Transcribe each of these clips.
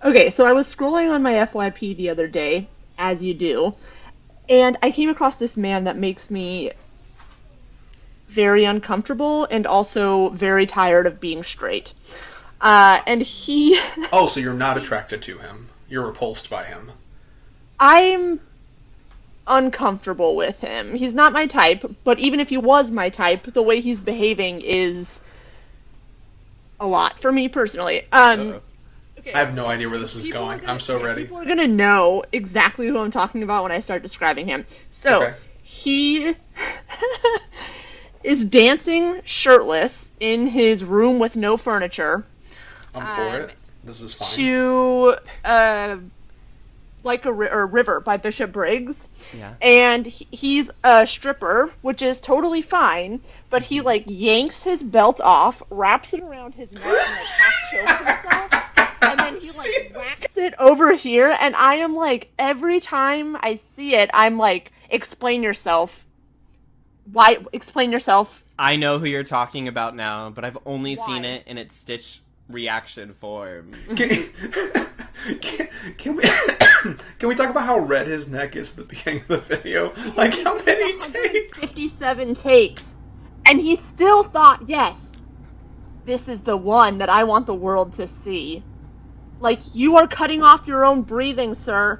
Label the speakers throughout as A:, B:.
A: Okay, so I was scrolling on my FYP the other day, as you do, and I came across this man that makes me very uncomfortable and also very tired of being straight. And he,
B: Oh, so you're not attracted to him. You're repulsed by him.
A: I'm uncomfortable with him. He's not my type, but even if he was my type, the way he's behaving is a lot for me personally.
C: Uh-oh.
B: I
A: Okay,
B: have no idea where this is going. I'm so ready.
A: people are gonna know exactly who I'm talking about when I start describing him. So
B: Okay.
A: he is dancing shirtless in his room with no furniture
B: I'm for it. This is fine.
A: to like a river by Bishop Briggs,
C: Yeah.
A: and he's a stripper, which is totally fine. But he like yanks his belt off, wraps it around his neck, and like half chokes himself, and then he like whacks it over here. And I am like, every time I see it, I'm like, explain yourself. Why? Explain yourself.
C: I know who you're talking about now, but I've only
A: Why?
C: seen it in its Stitch reaction form.
B: Can we can we talk about how red his neck is at the beginning of the video? Like how many takes?
A: 57 takes, and he still thought, yes, this is the one that I want the world to see. Like, you are cutting off your own breathing, sir.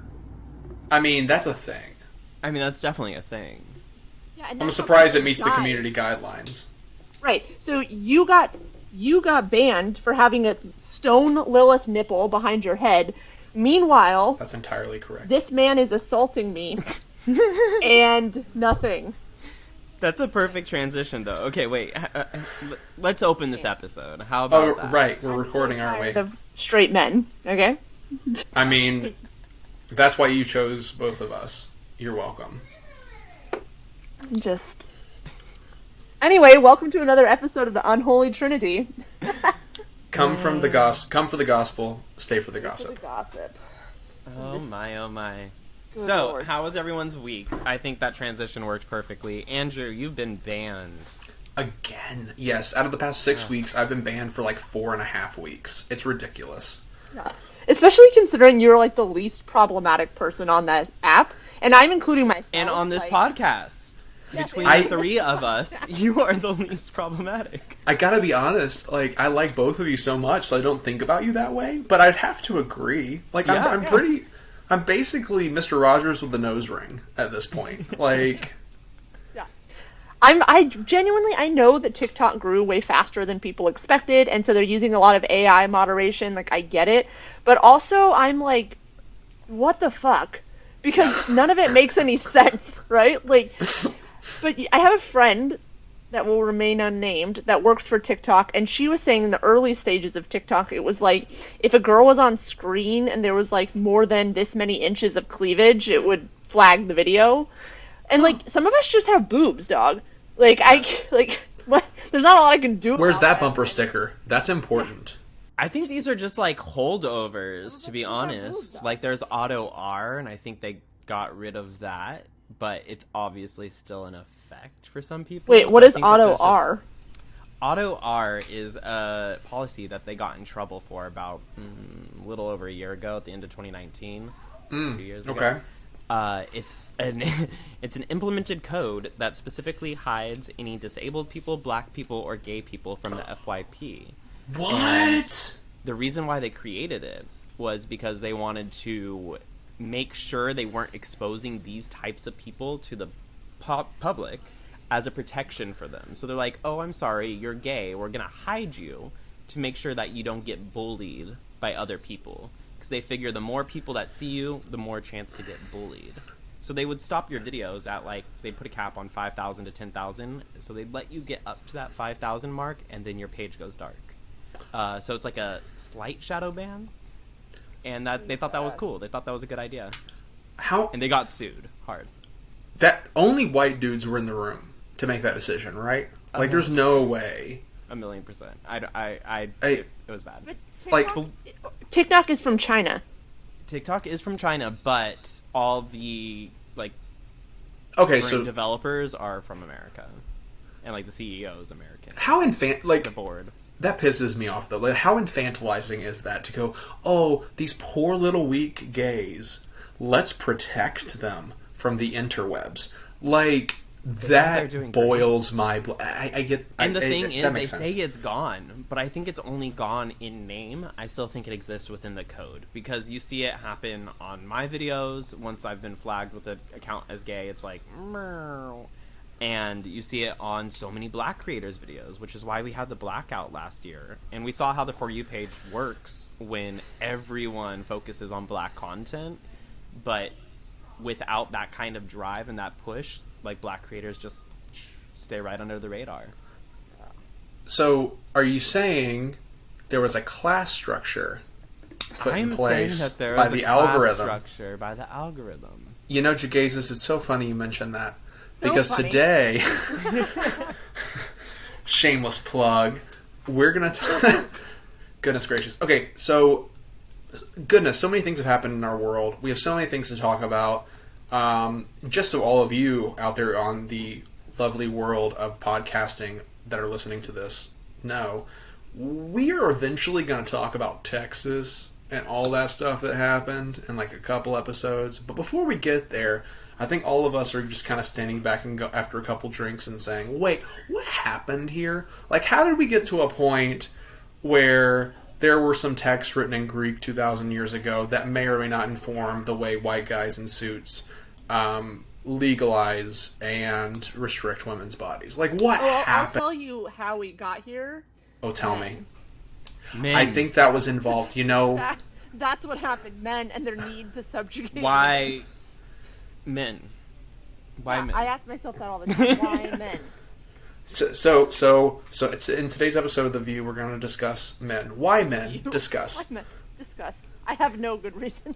B: I mean, that's a thing.
C: I mean, that's definitely a thing.
A: Yeah, and
B: I'm
A: that's
B: surprised
A: how
B: it meets the
A: died.
B: community guidelines.
A: Right. So you got banned for having a stone Lilith nipple behind your head. Meanwhile,
B: That's entirely correct.
A: this man is assaulting me, and nothing.
C: That's a perfect transition, though. Okay, wait. Let's open this episode. How about
B: Oh,
C: that?
B: right. We're recording, aren't we?
A: Tired of straight men. Okay.
B: I mean, that's why you chose both of us. You're welcome.
A: Just. Anyway, welcome to another episode of the Unholy Trinity.
B: Come for the gospel, stay for the
A: For
B: gossip.
A: the gossip.
C: Oh my, oh my.
A: Good
C: So,
A: Lord.
C: how was everyone's week? I think that transition worked perfectly. Andrew, you've been banned.
B: Again, yes. Out of the past 6 weeks, I've been banned for like 4.5 weeks. It's ridiculous.
A: Yeah. Especially considering you're like the least problematic person on that app, and I'm including myself.
C: And on this
A: like,
C: podcast.
A: Yeah,
C: Between
B: I-
C: the three of us, you are the least problematic.
B: I gotta be honest, like, I like both of you so much, so I don't think about you that way, but I'd have to agree. Like,
C: Yeah.
B: I'm basically Mr. Rogers with the nose ring at this point. Like,
A: I genuinely, I know that TikTok grew way faster than people expected, and so they're using a lot of AI moderation, like, I get it, but also, I'm like, what the fuck? Because none of it makes any sense, right? Like, but I have a friend that will remain unnamed that works for TikTok, and she was saying in the early stages of TikTok, it was like, if a girl was on screen and there was like more than this many inches of cleavage, it would flag the video. And like, some of us just have boobs, dog. Like, what? There's not a lot I can do.
B: where's
A: about
B: that bumper sticker? That's important.
C: I think these are just like holdovers, to be honest. Like, there's Auto R, and I think they got rid of that, but it's obviously still in effect for some people.
A: Wait,
C: So
A: what
C: I
A: is
C: think that
A: Auto
C: there's just-
A: R?
C: Auto R is a policy that they got in trouble for about a little over a year ago at the end of 2019, 2 years ago.
B: Okay.
C: It's an it's an implemented code that specifically hides any disabled people, black people, or gay people from the FYP.
B: What?
C: The reason why they created it was because they wanted to make sure they weren't exposing these types of people to the public as a protection for them. So they're like, oh, I'm sorry, you're gay. We're going to hide you to make sure that you don't get bullied by other people. Because they figure the more people that see you, the more chance to get bullied. So they would stop your videos at, like, they'd put a cap on 5,000 to 10,000. So they'd let you get up to that 5,000 mark, and then your page goes dark. So it's like a slight shadow ban. And that they thought that was cool. They thought that was a good idea.
B: How?
C: And they got sued hard.
B: That only white dudes were in the room to make that decision, right? Like, there's no way.
C: 1,000,000%.
B: Hey.
C: It was bad.
A: But
B: Like,
A: TikTok is from China.
C: TikTok is from China, but all the like
B: okay,
C: current
B: so
C: developers are from America, and like the CEO is American.
B: how
C: The
B: like
C: board.
B: That pisses me off, though. Like, how infantilizing is that to go, oh, these poor little weak gays, let's protect them from the interwebs. Like, that boils my blood. I get...
C: And the thing is, they
B: sense.
C: say it's gone, but I think it's only gone in name. I still think it exists within the code, because you see it happen on my videos. Once I've been flagged with an account as gay, it's like... Meow. And you see it on so many black creators' videos, which is why we had the blackout last year. And we saw how the For You page works when everyone focuses on black content, but without that kind of drive and that push, like, black creators just stay right under the radar.
B: So, are you saying there was a class structure put in place by the algorithm?
C: Structure by the algorithm.
B: You know, Jegaysus, it's so funny you mentioned that.
A: So
B: Because
A: funny.
B: today, shameless plug, we're going to talk... Goodness gracious. Okay, so, so many things have happened in our world. We have so many things to talk about. Just so all of you out there on the lovely world of podcasting that are listening to this know, we are eventually going to talk about Texas and all that stuff that happened in like a couple episodes. But before we get there... I think all of us are just kind of standing back and go after a couple drinks and saying, wait, what happened here? Like, how did we get to a point where there were some texts written in Greek 2,000 years ago that may or may not inform the way white guys in suits legalize and restrict women's bodies? Like, what happened?
A: I'll tell you how we got here.
B: Oh, tell me.
C: Men.
B: I think that was involved, you know...
A: That's what happened. Men and their need to subjugate.
C: Why... Men. Why men?
A: I ask myself that all the time. Why men?
B: So it's, in today's episode of The View, we're going to discuss men. Why men? Discuss.
A: Why men? Discuss. I have no good reason.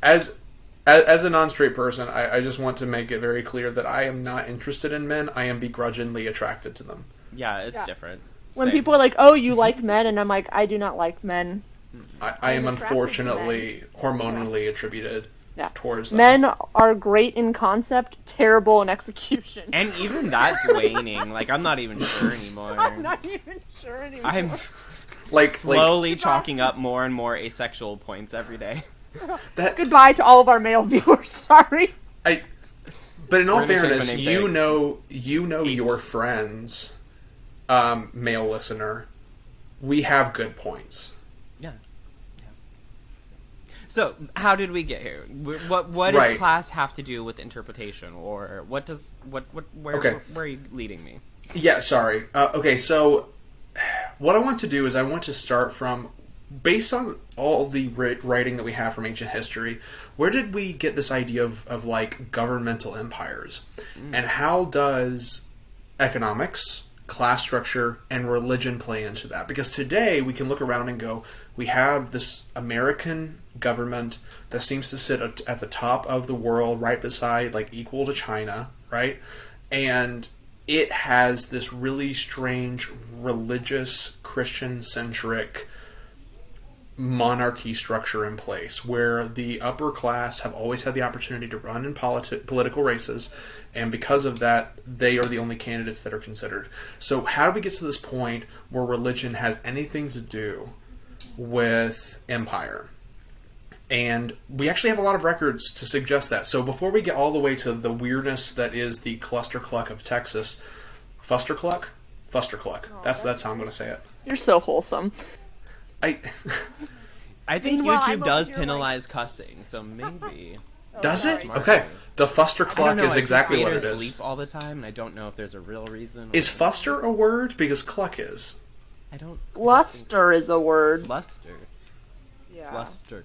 B: As a non-straight person, I just want to make it very clear that I am not interested in men. I am begrudgingly attracted to them.
C: Yeah, it's different.
A: When
C: Same.
A: people are like, oh, you like men, and I'm like, I do not like men.
B: I am unfortunately hormonally attributed towards them.
A: Men are great in concept, terrible in execution.
C: And even that's waning. Like, I'm not even sure anymore.
A: I'm not even sure anymore.
C: I'm
B: like
C: slowly chalking up more and more asexual points every day.
A: Goodbye to all of our male viewers. Sorry.
B: But in all fairness, you know your friends, male listener, we have good points.
C: Yeah. So, how did we get here? What does class have to do with interpretation, or where are you leading me?
B: Yeah, sorry. Okay, so what I want to do is I want to start from, based on all the writing that we have from ancient history, where did we get this idea of like governmental empires? And how does economics, class structure, and religion play into that? Because today we can look around and go, we have this American government that seems to sit at the top of the world, right beside, like, equal to China, right? And it has this really strange religious, Christian-centric monarchy structure in place where the upper class have always had the opportunity to run in political races, and because of that, they are the only candidates that are considered. So how do we get to this point where religion has anything to do with empire? And we actually have a lot of records to suggest that. So before we get all the way to the weirdness that is the clustercluck of Texas, Fustercluck? Fustercluck. That's how I'm going to say it.
A: You're so wholesome.
C: I think YouTube does penalize cussing, so maybe.
B: Does it? Okay. The Fustercluck is exactly what it is.
C: Leap all the time, and I don't know if there's a real reason.
B: Is Fuster a word? Because cluck is.
C: I don't.
A: Luster is a word.
C: Luster.
A: Yeah.
C: Flustercluck.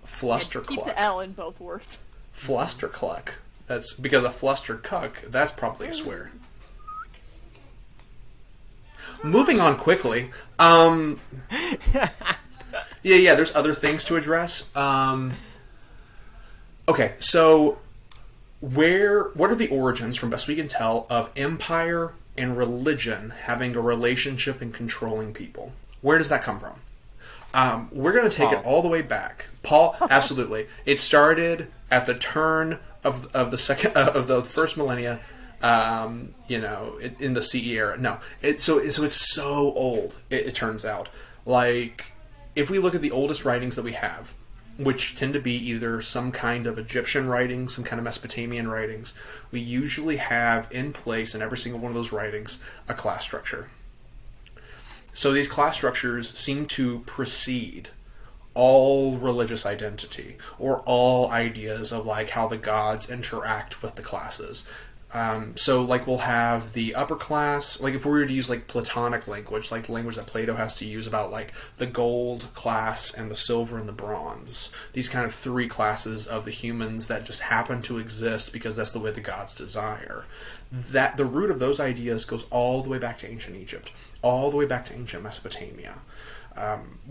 B: Flustercluck.
A: Keep the L in both words.
B: Flustercluck. That's because a flustered cuck. That's probably a swear. Moving on quickly. Yeah. There's other things to address. Okay, so what are the origins, from best we can tell, of empire and religion having a relationship and controlling people? Where does that come from? We're going to take it all the way back. Paul, absolutely. It started at the turn of the first millennia in the CE era. No, it's so old. It turns out, like, if we look at the oldest writings that we have, which tend to be either some kind of Egyptian writings, some kind of Mesopotamian writings, we usually have in place in every single one of those writings a class structure. So these class structures seem to precede all religious identity or all ideas of like how the gods interact with the classes. So like we'll have the upper class, like if we were to use like Platonic language, like the language that Plato has to use about like the gold class and the silver and the bronze, these kind of three classes of the humans that just happen to exist because that's the way the gods desire. That the root of those ideas goes all the way back to ancient Egypt, all the way back to ancient Mesopotamia.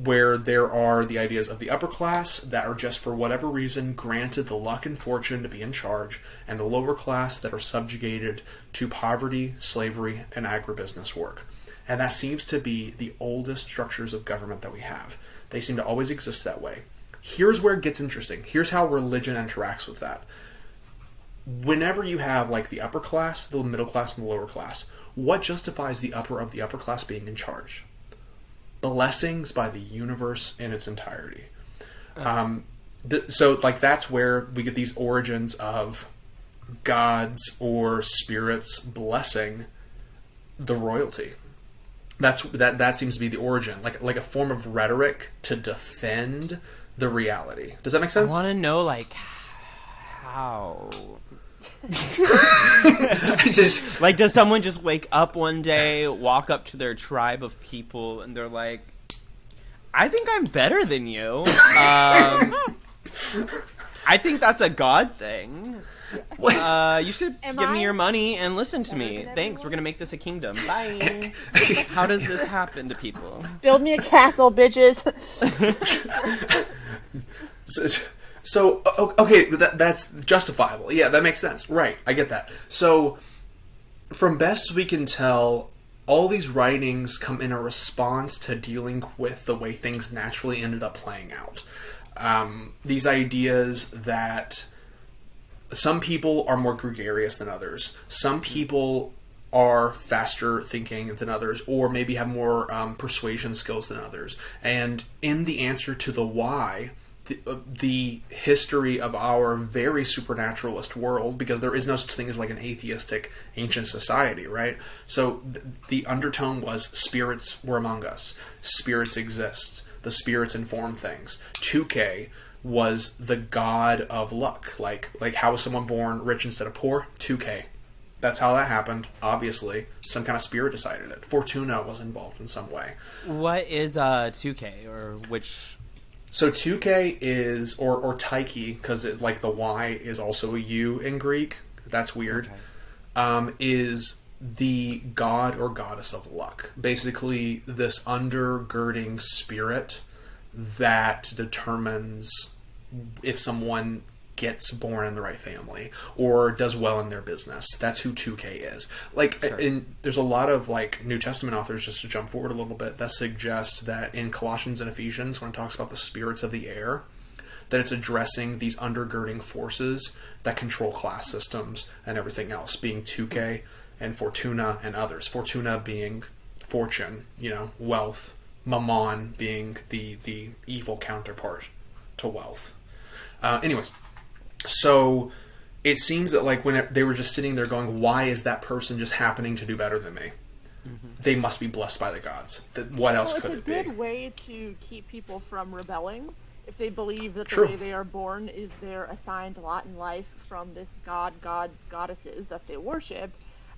B: Where there are the ideas of the upper class that are just for whatever reason granted the luck and fortune to be in charge, and the lower class that are subjugated to poverty, slavery, and agribusiness work. And that seems to be the oldest structures of government that we have. They seem to always exist that way. Here's where it gets interesting. Here's how religion interacts with that. Whenever you have like the upper class, the middle class, and the lower class, what justifies the upper of the upper class being in charge? Blessings by the universe in its entirety. So like that's where we get these origins of gods or spirits blessing the royalty. That seems to be the origin, like a form of rhetoric to defend the reality. Does that make sense?
C: I want to know like how. Like, does someone just wake up one day, walk up to their tribe of people, and they're like, I think I'm better than you. I think that's a God thing. You should give me your money and listen to me. Thanks, we're going to make this a kingdom. Bye. How does this happen to people?
A: Build me a castle, bitches.
B: So okay, that's justifiable. Yeah, that makes sense. Right, I get that. So, from best we can tell, all these writings come in a response to dealing with the way things naturally ended up playing out. These ideas that some people are more gregarious than others. Some people are faster thinking than others, or maybe have more persuasion skills than others. And in the answer to the why, the history of our very supernaturalist world, because there is no such thing as like an atheistic ancient society, right? So the undertone was spirits were among us. Spirits exist. The spirits inform things. 2K was the god of luck. Like how was someone born rich instead of poor? 2K. That's how that happened, obviously. Some kind of spirit decided it. Fortuna was involved in some way.
C: What is 2K, or which...
B: So 2K is, or Taiki, because it's like the Y is also a U in Greek. That's weird. Okay. Is the god or goddess of luck. Basically, this undergirding spirit that determines if someone gets born in the right family or does well in their business. That's who 2K is. Like, sure. There's a lot of like New Testament authors, just to jump forward a little bit, that suggest that in Colossians and Ephesians, when it talks about the spirits of the air, that it's addressing these undergirding forces that control class systems and everything else, being 2K and Fortuna and others. Fortuna being fortune, wealth. Mammon being the evil counterpart to wealth. Anyways. So it seems that like when they were just sitting there going, why is that person just happening to do better than me? Mm-hmm. They must be blessed by the gods. What else could it be?
A: It's a good way to keep people from rebelling if they believe that the way they are born is their assigned lot in life from this gods, goddesses that they worship.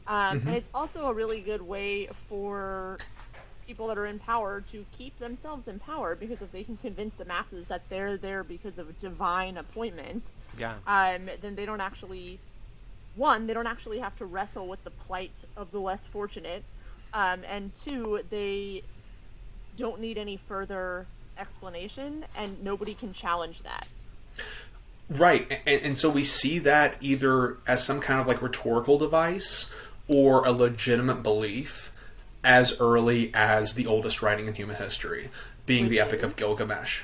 A: And it's also a really good way for people that are in power to keep themselves in power, because if they can convince the masses that they're there because of a divine appointment, then they don't actually have to wrestle with the plight of the less fortunate, and two, they don't need any further explanation, and nobody can challenge that.
B: Right, and so we see that either as some kind of like rhetorical device or a legitimate belief as early as the oldest writing in human history, being the Epic of Gilgamesh.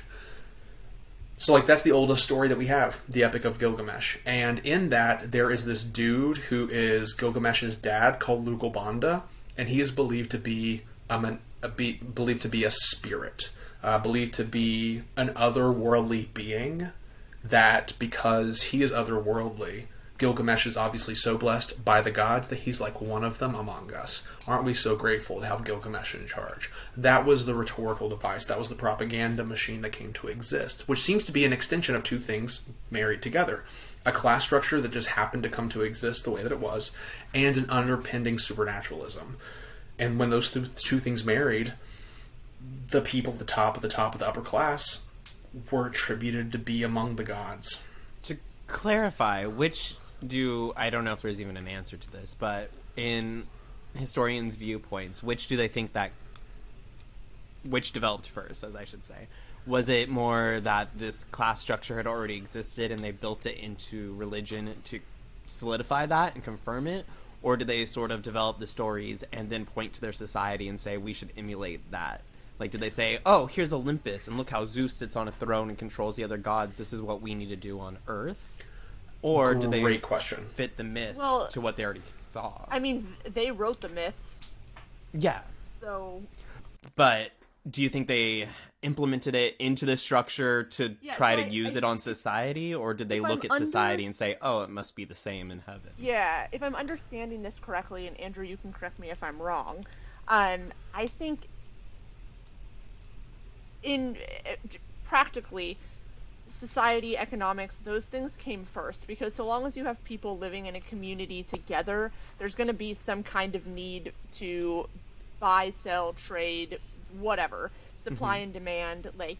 B: So, like, that's the oldest story that we have, the Epic of Gilgamesh. And in that, there is this dude who is Gilgamesh's dad called Lugalbanda, and he is believed to be believed to be a spirit, believed to be an otherworldly being. That because he is otherworldly, Gilgamesh is obviously so blessed by the gods that he's like one of them among us. Aren't we so grateful to have Gilgamesh in charge? That was the rhetorical device. That was the propaganda machine that came to exist, which seems to be an extension of two things married together. A class structure that just happened to come to exist the way that it was, and an underpinning supernaturalism. And when those two things married, the people at the top of the upper class were attributed to be among the gods.
C: To clarify, I don't know if there's even an answer to this, but in historians' viewpoints, which developed first, as I should say? Was it more that this class structure had already existed and they built it into religion to solidify that and confirm it? Or did they sort of develop the stories and then point to their society and say, we should emulate that? Like, did they say, oh, here's Olympus, and look how Zeus sits on a throne and controls the other gods. This is what we need to do on Earth? Or did they fit the myth to what they already saw?
A: I mean, they wrote the myths.
C: Yeah.
A: So.
C: But do you think they implemented it into the structure to try to use it on society? Or did they look at society and say, oh, it must be the same in heaven?
A: Yeah, if I'm understanding this correctly, and Andrew, you can correct me if I'm wrong, I think in practically society, economics, those things came first, because so long as you have people living in a community together, there's going to be some kind of need to buy, sell, trade, whatever, supply and demand. Like,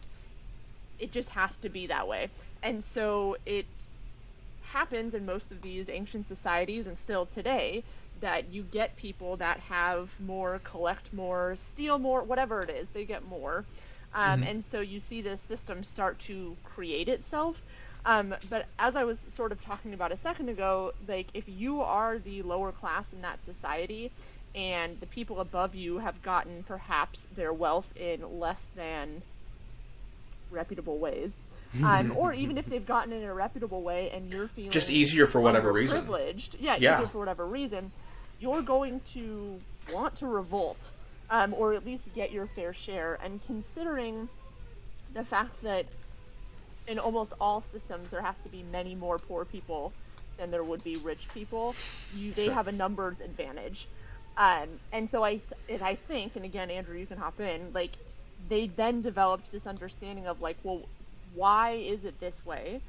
A: it just has to be that way. And so it happens in most of these ancient societies, and still today, that you get people that have more, collect more, steal more, whatever it is, they get more. And so you see this system start to create itself. But as I was sort of talking about a second ago, like, if you are the lower class in that society and the people above you have gotten perhaps their wealth in less than reputable ways, or even if they've gotten it in a reputable way and you're feeling
B: just easier for whatever reason,
A: privileged, easier for whatever reason, you're going to want to revolt. Or at least get your fair share. And considering the fact that in almost all systems there has to be many more poor people than there would be rich people, they have a numbers advantage. And so I think, and again, Andrew, you can hop in, like, they then developed this understanding of, like, well, why is it this way?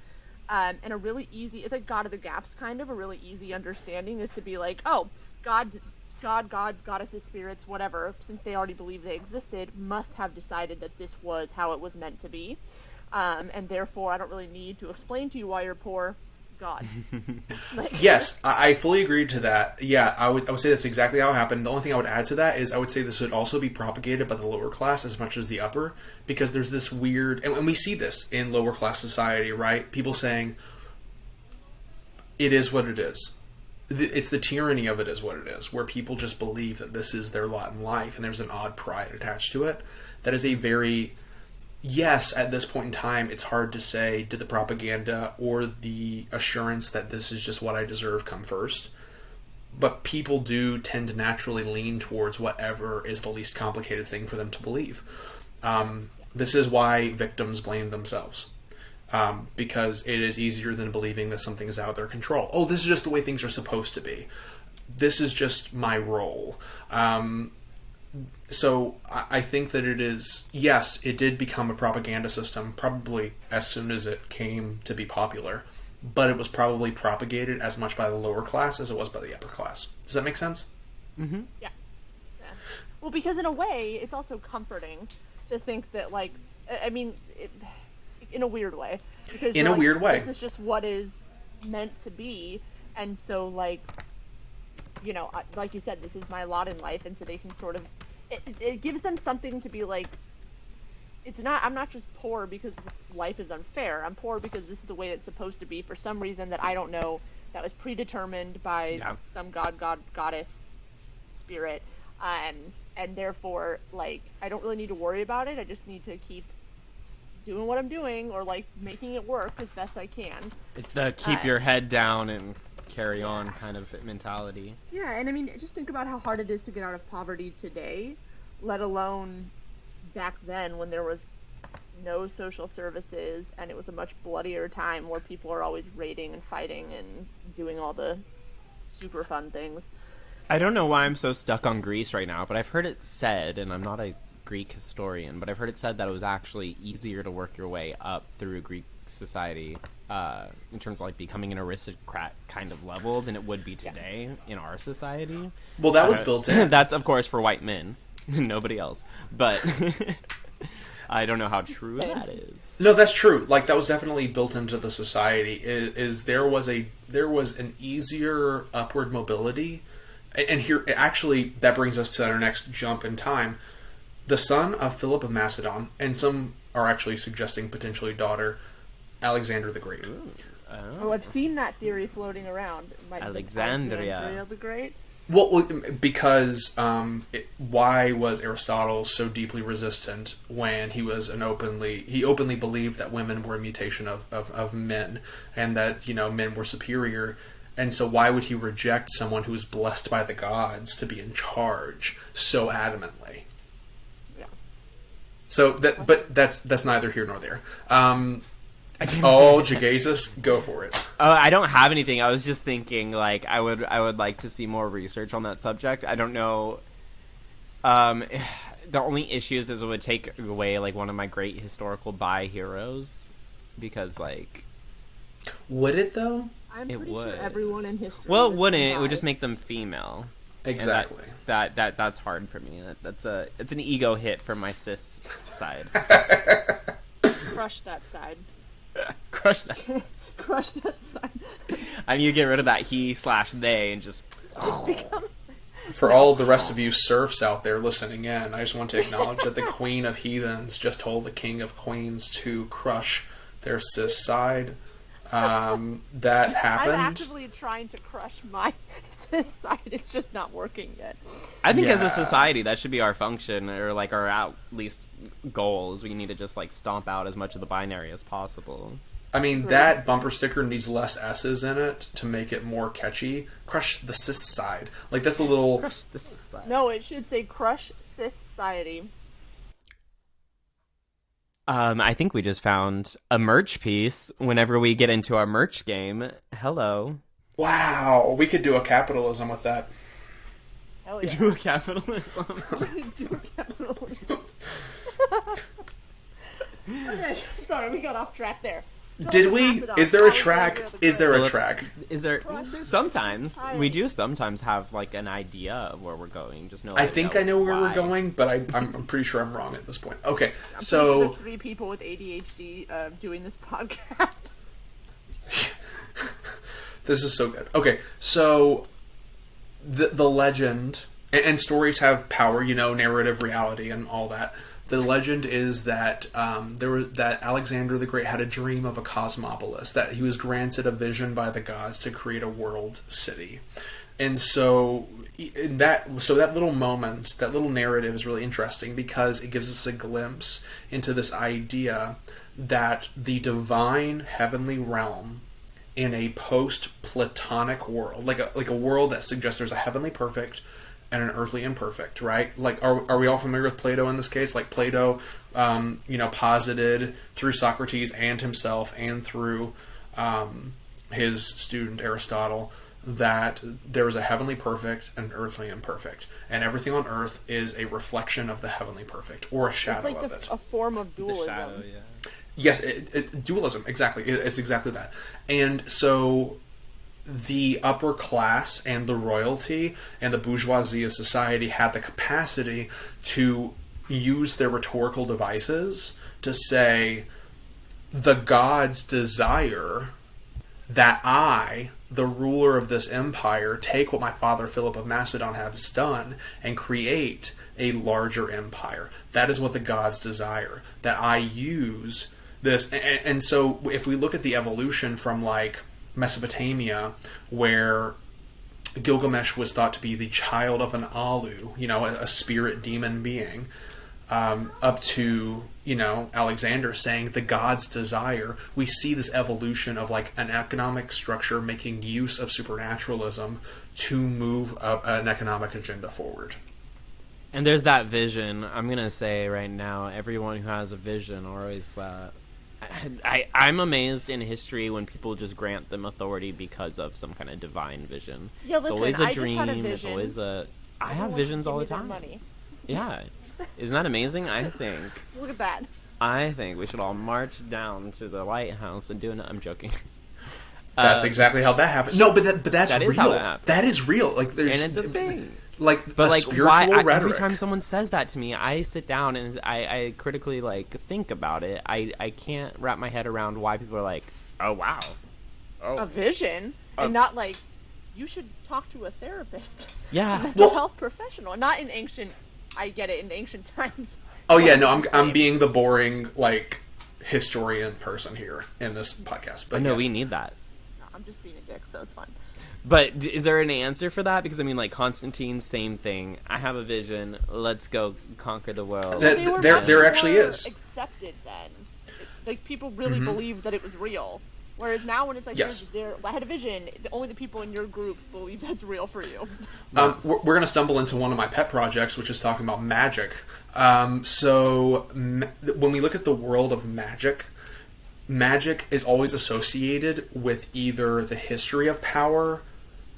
A: And a really easy, it's like God of the Gaps kind of, a really easy understanding is to be like, oh, God, gods, goddesses, spirits, whatever, since they already believe they existed, must have decided that this was how it was meant to be. And therefore, I don't really need to explain to you why you're poor. God.
B: Yes, I fully agree to that. Yeah, I would say that's exactly how it happened. The only thing I would add to that is I would say this would also be propagated by the lower class as much as the upper, because there's this weird, and we see this in lower class society, right? People saying, it is what it is. It's the tyranny of it is what it is, where people just believe that this is their lot in life, and there's an odd pride attached to it. That is a very... Yes, at this point in time, it's hard to say, did the propaganda or the assurance that this is just what I deserve come first? But people do tend to naturally lean towards whatever is the least complicated thing for them to believe. This is why victims blame themselves. Because it is easier than believing that something is out of their control. Oh, this is just the way things are supposed to be. This is just my role. So I think that it is, yes, it did become a propaganda system probably as soon as it came to be popular, but it was probably propagated as much by the lower class as it was by the upper class. Does that make sense?
A: Mm-hmm. Yeah. Well, because in a way, it's also comforting to think that, like, I mean, in a weird way. Because in a weird way. This is just what is meant to be, and so, like, you know, like you said, this is my lot in life, and so they can sort of, it gives them something to be like, I'm not just poor because life is unfair, I'm poor because this is the way it's supposed to be for some reason that I don't know, that was predetermined by some god, goddess, spirit, and therefore, like, I don't really need to worry about it, I just need to keep doing what I'm doing or like making it work as best I can.
C: It's the keep your head down and carry on kind of mentality.
A: Yeah, and I mean, just think about how hard it is to get out of poverty today, let alone back then when there was no social services and it was a much bloodier time where people are always raiding and fighting and doing all the super fun things.
C: I don't know why I'm so stuck on Greece right now, but I've heard it said, and I'm not a Greek historian, but I've heard it said that it was actually easier to work your way up through Greek society in terms of like becoming an aristocrat kind of level than it would be today in our society.
B: Well, that was built in.
C: That's, of course, for white men. Nobody else. But I don't know how true that is.
B: No, that's true. Like, that was definitely built into the society. There was an easier upward mobility. And here, actually, that brings us to our next jump in time. The son of Philip of Macedon, and some are actually suggesting potentially daughter, Alexander the Great.
C: Ooh.
A: Oh, I've seen that theory floating around. It might have been
C: Alexandria
A: the Great.
B: Well, because why was Aristotle so deeply resistant when he openly believed that women were a mutation of men, and that men were superior, and so why would he reject someone who was blessed by the gods to be in charge so adamantly?
A: Yeah.
B: So that's neither here nor there. Jegaysus, go for it.
C: I don't have anything. I was just thinking, like, I would like to see more research on that subject. I don't know. The only issue is it would take away, like, one of my great historical bi heroes, because, like...
B: Would it, though?
A: I'm
C: it
A: pretty
C: would.
A: sure everyone in history...
C: Well, it wouldn't. It would just make them female.
B: Exactly.
C: That's hard for me. It's an ego hit from my cis side.
A: Crush that side.
C: Crush that.
A: Crush that side.
C: I need to get rid of that he/they and just...
B: For all the rest of you serfs out there listening in, I just want to acknowledge that the Queen of Heathens just told the King of Queens to crush their cis side. That happened.
A: I'm actively trying to crush my cis side. It's just not working yet.
C: I think as a society, that should be our function, or like our at least goal, is we need to just like stomp out as much of the binary as possible.
B: I mean, that bumper sticker needs less S's in it to make it more catchy. Crush the cis side. Like, that's a little...
C: Crush the side.
A: No, it should say crush cis society.
C: I think we just found a merch piece whenever we get into our merch game. Hello.
B: Wow, we could do a capitalism with that.
A: Hell yeah.
C: Do a capitalism.
A: Do a capitalism. Okay, sorry, we got off track there.
B: Did we? Is there a track? Is there a track?
C: Is there? Sometimes we do. Sometimes have like an idea of where we're going. Just know.
B: I think I know where we're
C: why.
B: going, but I'm pretty sure I'm wrong at this point. Okay,
A: I'm
B: so
A: there's 3 people with ADHD doing this podcast.
B: this is so good. Okay, so the legend and stories have power, narrative reality and all that. The legend is that that Alexander the Great had a dream of a cosmopolis, that he was granted a vision by the gods to create a world city. And so that little moment, that little narrative is really interesting because it gives us a glimpse into this idea that the divine heavenly realm in a post-Platonic world, like a world that suggests there's a heavenly perfect and an earthly imperfect, right? Like, are we all familiar with Plato in this case? Like, Plato, posited through Socrates and himself and through his student Aristotle that there was a heavenly perfect and an earthly imperfect, and everything on earth is a reflection of the heavenly perfect or a shadow
A: It's like
B: of it.
A: a form of dualism.
C: The shadow, yeah.
B: Yes, dualism, exactly. It's exactly that. And so the upper class and the royalty and the bourgeoisie of society had the capacity to use their rhetorical devices to say, the gods desire that I, the ruler of this empire, take what my father Philip of Macedon has done and create a larger empire. That is what the gods desire, that I use this. And so if we look at the evolution from like Mesopotamia, where Gilgamesh was thought to be the child of an Alu, a spirit demon being, up to Alexander saying the gods desire, we see this evolution of like an economic structure making use of supernaturalism to move an economic agenda forward.
C: And there's that vision. I'm going to say right now, everyone who has a vision always... I'm amazed in history when people just grant them authority because of some kind of divine vision.
A: Yeah, listen,
C: it's always a
A: I
C: dream.
A: just had a vision.
C: It's always a... I have visions all the time.
A: Money.
C: Yeah. Isn't that amazing? I think.
A: Look at that.
C: I think we should all march down to the White House and do it. I'm joking.
B: That's exactly how that happened. No, but that's
C: that
B: real.
C: Is how that happened.
B: That is real. Like, there's,
C: and it's a thing.
B: Like,
C: but like,
B: spiritual
C: why?
B: rhetoric.
C: Every time someone says that to me, I sit down and I critically like think about it. I can't wrap my head around why people are like, oh wow,
A: a vision, and not like you should talk to a therapist.
C: Yeah,
A: mental health professional. Not in ancient. I get it in ancient times.
B: Oh yeah, no, I'm being the boring like historian person here in this podcast. But
C: no,
B: yes.
C: We need that.
A: No, I'm just being a dick, so it's fine.
C: But is there an answer for that? Because I mean, like Constantine, same thing. I have a vision. Let's go conquer the world.
B: There actually is.
A: Accepted then, like people really believed that it was real. Whereas now, when it's like,
B: yes.
A: I had a vision, only the people in your group believe that's real for you.
B: We're going to stumble into one of my pet projects, which is talking about magic. So when we look at the world of magic, magic is always associated with either the history of power,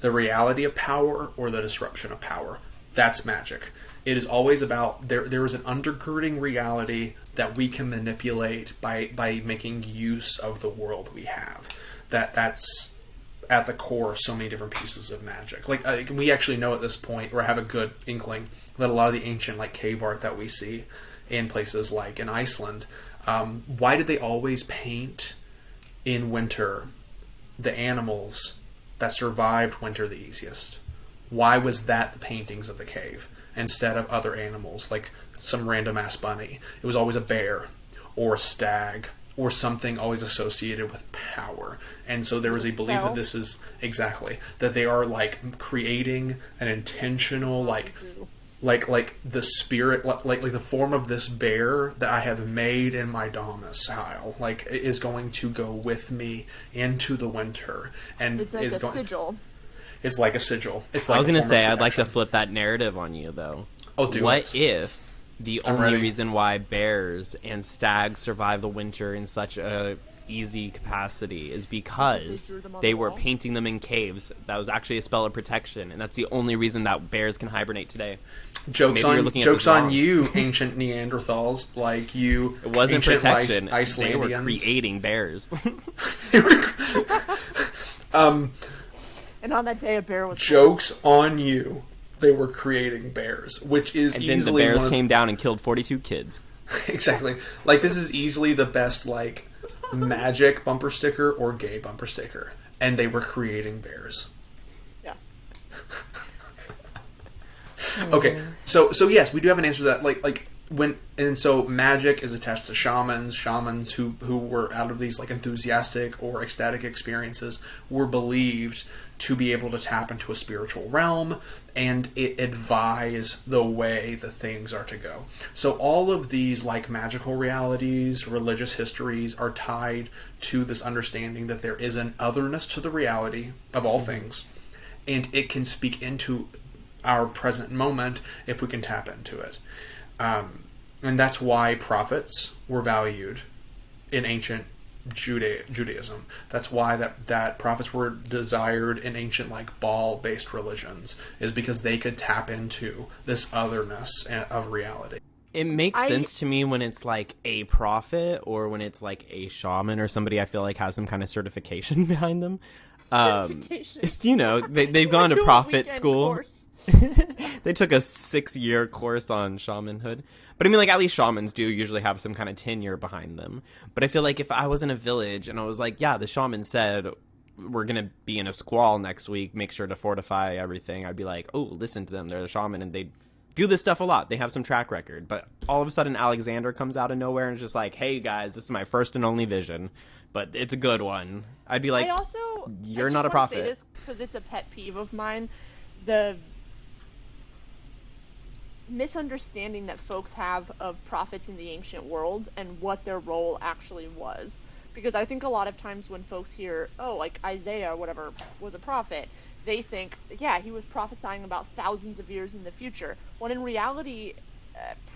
B: the reality of power, or the disruption of power. That's magic. It is always about there is an undergirding reality that we can manipulate by making use of the world we have. That's at the core of so many different pieces of magic. Like we actually know at this point, or have a good inkling, that a lot of the ancient like cave art that we see in places like in Iceland, why did they always paint in winter the animals that survived winter the easiest? Why was that the paintings of the cave instead of other animals like some random ass bunny? It was always a bear or a stag or something always associated with power. And so there was a belief that this is that they are like creating an intentional like the spirit, like the form of this bear that I have made in my domicile, like is going to go with me into the winter, and
A: it's like a sigil.
B: It's like a sigil. It's like
C: I was going to say, I'd like to flip that narrative on you, though.
B: Oh, do
C: what
B: it.
C: If the only reason why bears and stags survive the winter in such a easy capacity is because they were painting them in caves? That was actually a spell of protection, and that's the only reason that bears can hibernate today.
B: Jokes on you, ancient Neanderthals, like you.
C: It wasn't protection.
B: Icelandians.
C: They were creating bears.
A: And on that day, a bear was.
B: Jokes on you. They were creating bears, which is easily.
C: And then the bears came down and killed 42 kids.
B: Exactly. Like this is easily the best like magic bumper sticker or gay bumper sticker, and they were creating bears.
A: Yeah.
B: Okay, so yes, we do have an answer to that. Like when, and so magic is attached to shamans who were out of these like enthusiastic or ecstatic experiences were believed to be able to tap into a spiritual realm, and it advise the way the things are to go. So all of these like magical realities, religious histories are tied to this understanding that there is an otherness to the reality of all things, and it can speak into our present moment if we can tap into it. And that's why prophets were valued in ancient Judaism. That's why that prophets were desired in ancient like Baal-based religions, is because they could tap into this otherness of reality.
C: It makes sense to me when it's like a prophet or when it's like a shaman or somebody I feel like has some kind of certification behind them. It's, they've gone to prophet school. They took a 6-year course on shamanhood. But I mean, like, at least shamans do usually have some kind of tenure behind them. But I feel like if I was in a village and I was like, yeah, the shaman said we're going to be in a squall next week, make sure to fortify everything, I'd be like, oh, listen to them. They're the shaman, and they do this stuff a lot. They have some track record. But all of a sudden, Alexander comes out of nowhere and is just like, hey, guys, this is my first and only vision. But it's a good one. I'd be like, you're not a prophet. I just want to say this because it's a pet peeve of mine.
A: misunderstanding that folks have of prophets in the ancient world and what their role actually was. Because I think a lot of times when folks hear, oh, like Isaiah or whatever was a prophet, they think, yeah, he was prophesying about thousands of years in the future. When in reality,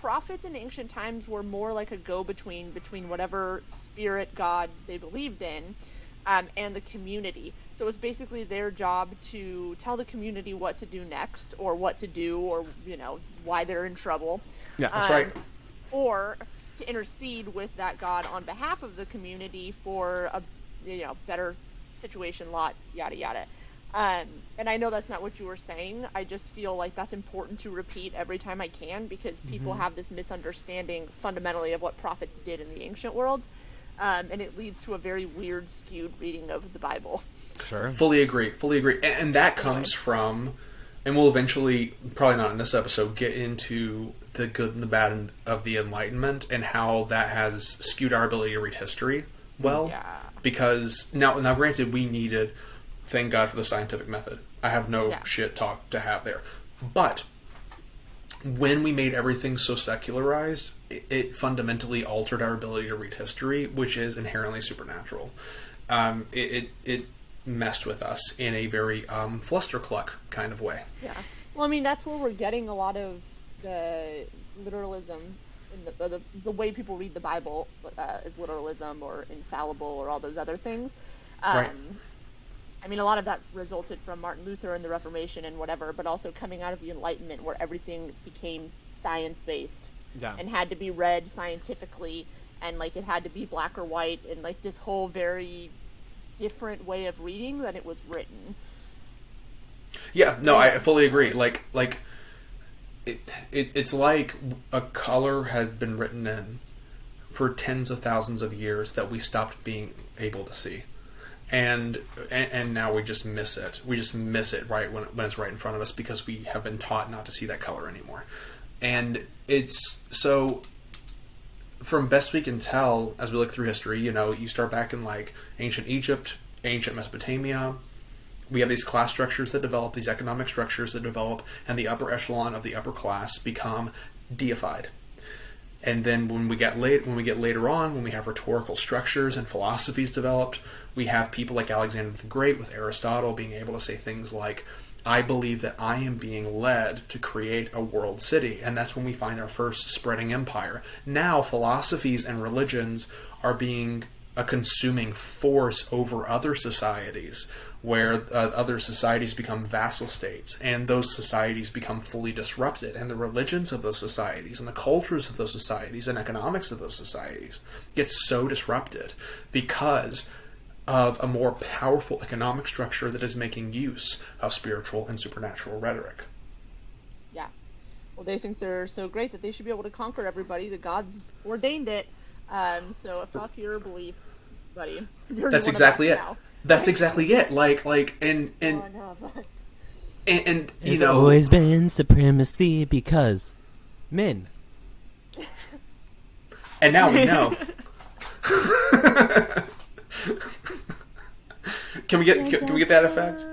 A: prophets in ancient times were more like a go-between between whatever spirit god they believed in and the community. So it's basically their job to tell the community what to do next, or what to do, or why they're in trouble.
B: Yeah, that's right.
A: Or to intercede with that god on behalf of the community for a better situation, lot yada yada. And I know that's not what you were saying. I just feel like that's important to repeat every time I can, because people have this misunderstanding fundamentally of what prophets did in the ancient world. And it leads to a very weird, skewed reading of the Bible.
C: Sure.
B: Fully agree. And that comes from, and we'll eventually, probably not in this episode, get into the good and the bad of the Enlightenment and how that has skewed our ability to read history well.
A: Yeah.
B: Because, now granted, we needed, thank God for the scientific method. I have no shit talk to have there. But when we made everything so secularized, it fundamentally altered our ability to read history, which is inherently supernatural. It messed with us in a very flustercluck kind of way.
A: Yeah. Well, I mean, that's where we're getting a lot of the literalism in the way people read the Bible is literalism or infallible or all those other things.
B: Right.
A: I mean, a lot of that resulted from Martin Luther and the Reformation and whatever, but also coming out of the Enlightenment, where everything became science-based and had to be read scientifically, and like it had to be black or white, and like this whole very different way of reading than it was written.
B: Yeah, no, I fully agree. Like it's like a color has been written in for tens of thousands of years that we stopped being able to see. And now we just miss it. We just miss it right when it's right in front of us, because we have been taught not to see that color anymore. And it's so, from best we can tell, as we look through history, you start back in like ancient Egypt, ancient Mesopotamia. We have these class structures that develop, these economic structures that develop, and the upper echelon of the upper class become deified. And then when we get later on, when we have rhetorical structures and philosophies developed, we have people like Alexander the Great with Aristotle being able to say things like, I believe that I am being led to create a world city. And that's when we find our first spreading empire. Now philosophies and religions are being a consuming force over other societies, where other societies become vassal states, and those societies become fully disrupted, and the religions of those societies, and the cultures of those societies, and economics of those societies get so disrupted because of a more powerful economic structure that is making use of spiritual and supernatural rhetoric.
A: Yeah. Well, they think they're so great that they should be able to conquer everybody. The gods ordained it. So fuck your beliefs, buddy.
B: That's exactly it. Now. That's exactly it. And
C: There's always been supremacy because men.
B: And now we know. Can we get that effect?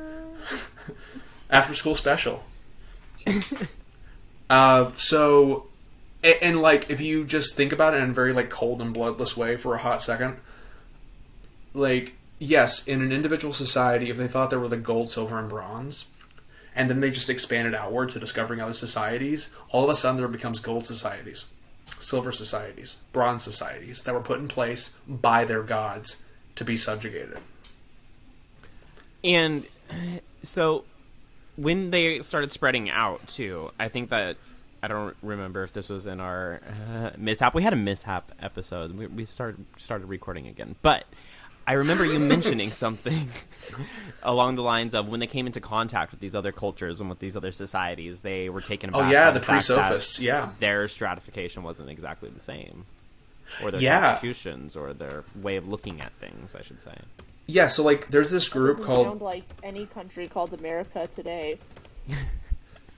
B: After school special. So, like, if you just think about it in a very like cold and bloodless way for a hot second, like, yes, in an individual society, if they thought there were the gold, silver, and bronze, and then they just expanded outward to discovering other societies, all of a sudden there becomes gold societies, silver societies, bronze societies that were put in place by their gods to be subjugated.
C: And so when they started spreading out, too, I think that, I don't remember if this was in our mishap. We had a mishap episode. We started recording again. But I remember you mentioning something along the lines of when they came into contact with these other cultures and with these other societies, they were taken aback.
B: Oh, yeah,
C: by
B: the
C: fact
B: pre-sophists, yeah.
C: Their stratification wasn't exactly the same. Or their constitutions, or their way of looking at things, I should say.
B: Yeah, so, like, there's this group called...
A: Sound like any country called America today.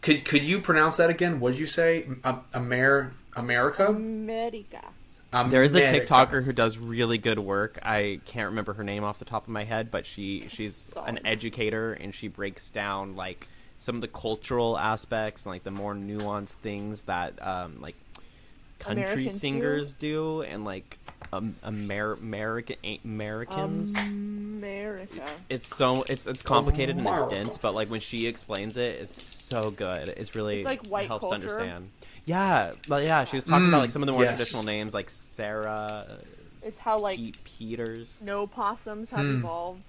B: Could you pronounce that again? What did you say? America?
A: America.
C: There is a TikToker who does really good work. I can't remember her name off the top of my head, but she's an educator, and she breaks down, like, some of the cultural aspects and like the more nuanced things that like country
A: Americans
C: singers do, and like Americans.
A: America.
C: It's complicated and it's
B: America.
C: dense, but like when she explains it, it's so good. It's really
A: It's like white
C: helps
A: culture.
C: understand. Yeah, but yeah, she was talking about like some of the more
B: yes.
C: traditional names, like Sarah.
A: It's how like
C: Peters.
A: snow possums have evolved.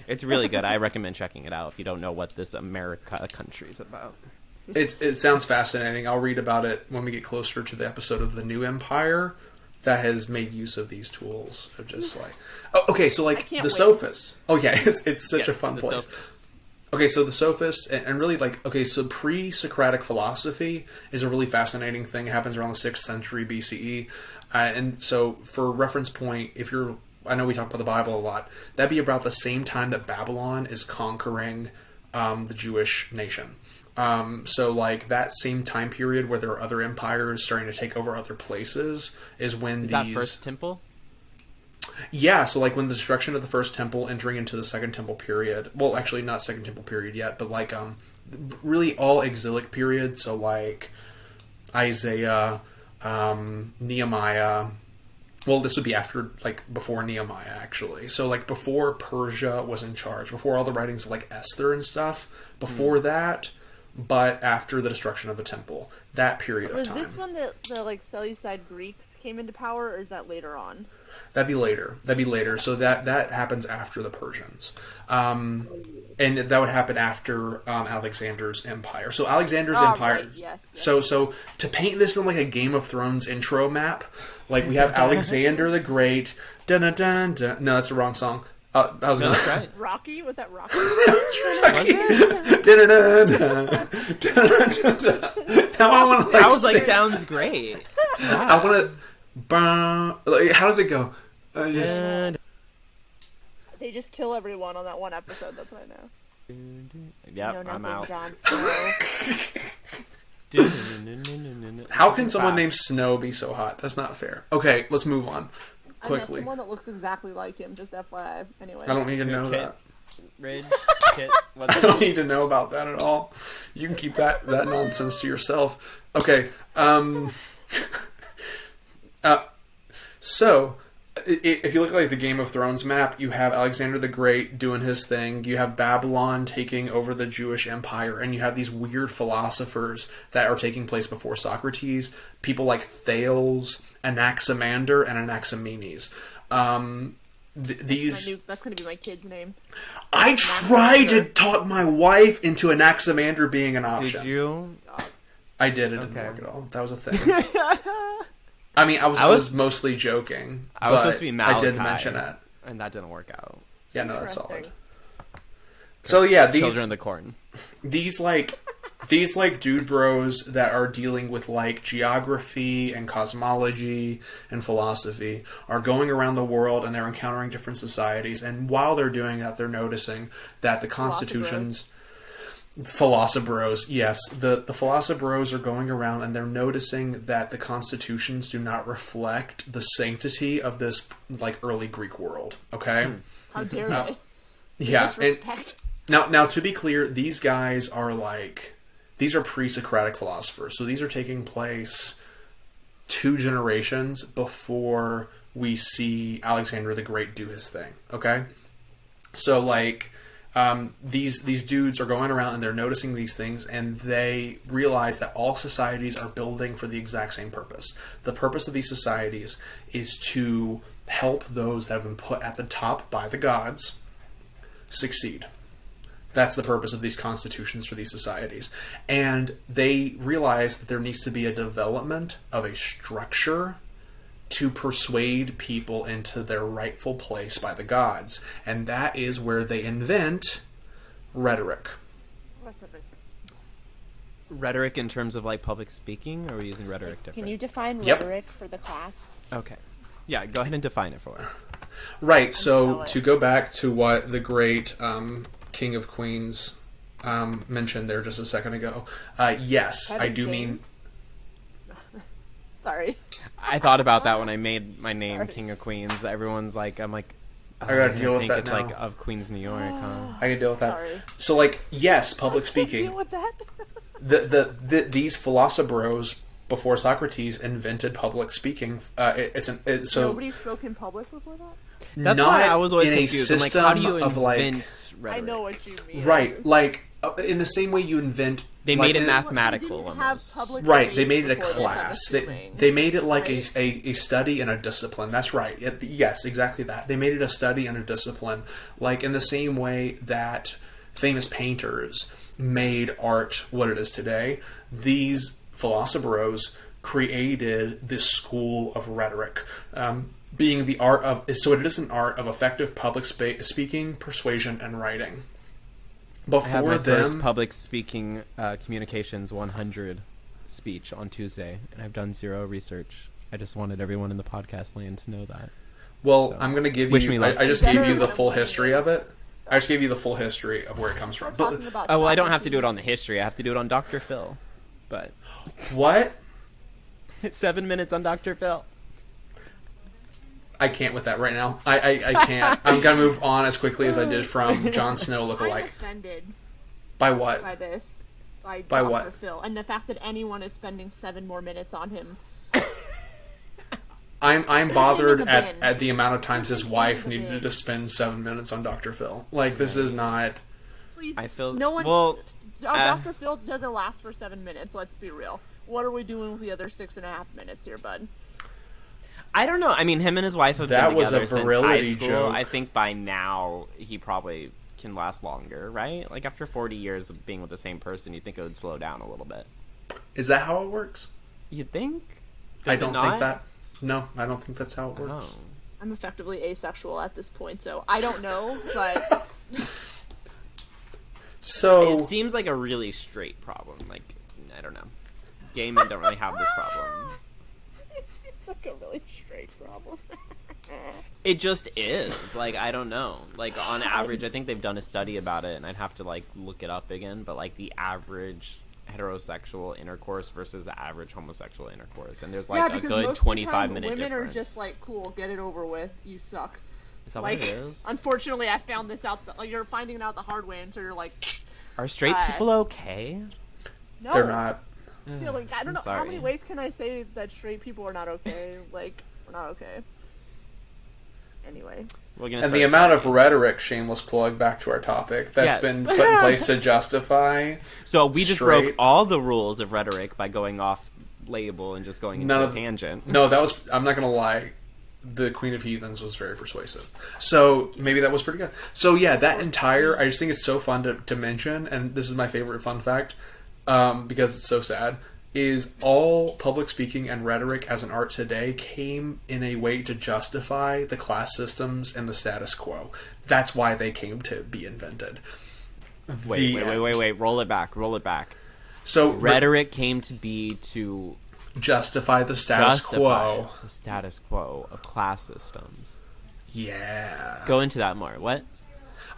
C: It's really good. I recommend checking it out if you don't know what this America country is about.
B: It sounds fascinating. I'll read about it when we get closer to the episode of the New Empire that has made use of these tools. Of just like, oh, okay, so like
A: can't
B: the
A: wait.
B: sophists. Oh yeah, it's such
C: Yes,
B: a fun
C: the
B: place.
C: sophists.
B: Okay, so the sophists, and really like, okay, so pre-Socratic philosophy is a really fascinating thing. It happens around the 6th century BCE. And so for reference point, I know we talk about the Bible a lot, that'd be about the same time that Babylon is conquering the Jewish nation. So like that same time period where there are other empires starting to take over other places is when
C: Is that First Temple?
B: Yeah, so like when the destruction of the First Temple, entering into the Second Temple period. Well, actually not Second Temple period yet, but like really all exilic period. So like Isaiah, Nehemiah. Well, this would be before Nehemiah actually. So like before Persia was in charge, before all the writings of like Esther and stuff. Before that, but after the destruction of the temple, that period of
A: Was
B: time.
A: this when the like Seleucid Greeks came into power, or is that later on?
B: That'd be later. So that happens after the Persians. And that would happen after Alexander's empire. So Alexander's empire.
A: Right. Yes.
B: So to paint this in like a Game of Thrones intro map, like we have Alexander the Great. Dun dun dun dun. No, that's the wrong song. I was
C: No,
B: gonna.
C: that's right.
A: Rocky? Was that Rocky?
B: Now I want to
C: That was like sounds great.
B: I want to. Like, how does it go?
A: They just kill everyone on that one episode. That's what I know.
C: Yep,
A: I know
C: I'm
A: nothing,
C: out.
A: Jon Snow.
B: How can someone named Snow be so hot? That's not fair. Okay, let's move on
A: I met
B: quickly.
A: someone that looks exactly like him. Just FYI. Anyway.
B: I don't need to know
C: Kit.
B: that.
C: Ridge, Kit,
B: I don't need to know about that at all. You can keep that nonsense to yourself. Okay. So, if you look at like the Game of Thrones map, you have Alexander the Great doing his thing. You have Babylon taking over the Jewish Empire, and you have these weird philosophers that are taking place before Socrates. People like Thales, Anaximander, and Anaximenes.
A: That's going to be my kid's name.
B: I tried to talk my wife into Anaximander being an option.
C: Did you?
B: I did. It didn't
C: Okay.
B: work at all. That was a thing. I mean, I was mostly joking.
C: I was
B: but
C: supposed to be Malachi.
B: I did mention it.
C: And that didn't work out.
B: Yeah, no, that's
A: Interesting.
B: solid. So yeah,
C: Children of the Corn.
B: these dude bros that are dealing with like geography and cosmology and philosophy are going around the world and they're encountering different societies, and while they're doing that, they're noticing that the constitutions. Philosophers, yes. The philosophers are going around and they're noticing that the constitutions do not reflect the sanctity of this like early Greek world. Okay?
A: How dare they?
B: Yeah. And
A: Disrespect.
B: now to be clear, these guys are these are pre-Socratic philosophers. So these are taking place 2 generations before we see Alexander the Great do his thing. Okay? So like these dudes are going around and they're noticing these things, and they realize that all societies are building for the exact same purpose. The purpose of these societies is to help those that have been put at the top by the gods succeed. That's the purpose of these constitutions for these societies. And they realize that there needs to be a development of a structure to persuade people into their rightful place by the gods. And that is where they invent rhetoric.
C: Rhetoric in terms of like public speaking, or are we using rhetoric different?
A: Can you define
B: Yep.
A: rhetoric for the class?
C: Okay. Yeah, go ahead and define it for us.
B: Right, so
A: spell it.
B: to go back to what the great King of Queens mentioned there just a second ago, yes,
A: Kevin
B: I do
A: James?
B: mean...
A: Sorry.
C: I thought about that when I made my name
A: Sorry.
C: King of Queens. Everyone's like, I'm like,
B: I gotta deal with
C: think
B: that
C: it's
B: now.
C: like of Queens, New York, huh?
B: I can deal with that.
A: Sorry.
B: So, like, yes, public speaking.
A: Deal with that.
B: These philosophers before Socrates invented public speaking. So
A: Nobody spoke in public before that.
C: That's
B: not
C: why I was always
B: in
C: confused.
B: a
C: I'm
B: system
C: like, how do you
B: of like
C: invent rhetoric?
A: I know what you mean.
B: right, like in the same way you invent.
C: They
B: like,
C: made it
B: in-
C: mathematical
A: They didn't
C: almost.
A: have public
B: Right, they
A: debate
B: made it a
A: before this, I'm
B: class.
A: assuming.
B: They made it like
A: Right.
B: a study and a discipline. That's right. Yes, exactly that. They made it a study and a discipline. Like in the same way that famous painters made art what it is today, these philosophers created this school of rhetoric. Being the art of, so it is an art of effective public speaking, persuasion, and writing.
C: I had
B: Before
C: my first
B: them,
C: public speaking communications 100 speech on Tuesday, and I've done zero research. I just wanted everyone in the podcast land to know that.
B: well,
C: So,
B: I'm going to give
C: wish
B: you.
C: me luck.
B: I just
A: You
B: gave
A: better
B: you the full
A: remember
B: history
A: that.
B: of it. I just gave you the full history of where it comes from. But
A: Talking about
C: Oh, well, I don't have to
A: Socrates.
C: do it on the history. I have to do it on Dr. Phil. But
B: what?
C: 7 minutes on Dr. Phil.
B: I can't with that right now. I can't. I'm going to move on as quickly as I did from Jon Snow
A: I'm
B: lookalike.
A: offended
B: By what?
A: by this. By
B: By
A: Dr.
B: what?
A: Phil. And the fact that anyone is spending 7 more minutes on him.
B: I'm bothered
A: in the
B: at,
A: bin.
B: at the amount of times his wife
A: in the
B: needed
A: bin.
B: to spend 7 minutes on Dr. Phil. Like, this is not...
A: Please,
C: I feel...
A: no one.
C: Well,
A: Dr. Phil doesn't last for 7 minutes. Let's be real. What are we doing with the other 6.5 minutes here, bud?
C: I don't know. I mean, him and his wife have
B: That
C: been
B: was a
C: together since high
B: virility
C: school.
B: joke.
C: I think by now he probably can last longer, right? Like after 40 years of being with the same person, you'd think it would slow down a little bit.
B: Is that how it works?
C: You'd think?
B: I
C: Does it
B: don't
C: not?
B: think that... No, I don't think that's how it works.
C: Oh.
A: I'm effectively asexual at this point, so I don't know, but
B: So...
C: It seems like a really straight problem. Like, I don't know. Gay men don't really have this problem.
A: it's like a really straight problem.
C: It just is. Like, I don't know. Like, on average, I think they've done a study about it, and I'd have to, like, look it up again, but, like, the average heterosexual intercourse versus the average homosexual intercourse, and there's, like,
A: yeah,
C: a
A: because
C: good
A: most of the
C: 25-minute
A: time, women
C: difference.
A: are just like, cool, get it over with, you suck.
C: Is that
A: Like,
C: what it is?
A: unfortunately, I found this out. You're finding it out the hard way, and so you're like,
C: Are straight people okay?
A: no.
B: They're not...
A: Yeah, like, I don't
C: I'm
A: know
C: sorry.
A: how many ways can I say that straight people are not okay. Like, we're not okay. Anyway,
C: We're gonna
B: And
C: start
B: the amount of
C: chatting.
B: rhetoric, shameless plug, back to our topic, that's
C: Yes.
B: been put in place to justify...
C: So we just
B: straight-
C: broke all the rules of rhetoric by going off label and just going into
B: None
C: a
B: of-
C: tangent.
B: No, that was... I'm not going to lie. The Queen of Heathens was very persuasive. So, maybe that was pretty good. So, yeah, that entire... I just think it's so fun to mention, and this is my favorite fun fact, because it's so sad, is all public speaking and rhetoric as an art today came in a way to justify the class systems and the status quo. That's why they came to be invented.
C: Wait,
B: The end.
C: wait. Roll it back.
B: So,
C: Rhetoric came to be to
B: justify the status
C: justify
B: quo.
C: the status quo of class systems.
B: Yeah.
C: Go into that more. What?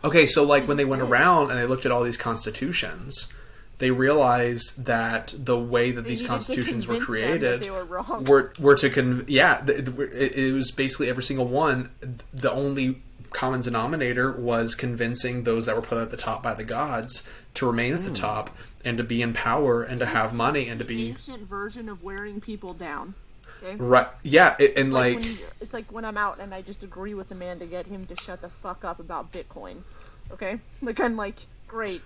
B: Okay, so like when they went around and they looked at all these constitutions, they realized that the way that these
A: needed to
B: constitutions were
A: convince them that
B: created
A: they were wrong.
B: were to it was basically every single one. The only common denominator was convincing those that were put at the top by the gods to remain at the top and to be in power and to have money and to be
A: ancient version of wearing people down. Okay.
B: right. Yeah, and
A: Like
B: like
A: when it's like when I'm out and I just agree with a man to get him to shut the fuck up about Bitcoin. Okay? Like I'm like, great.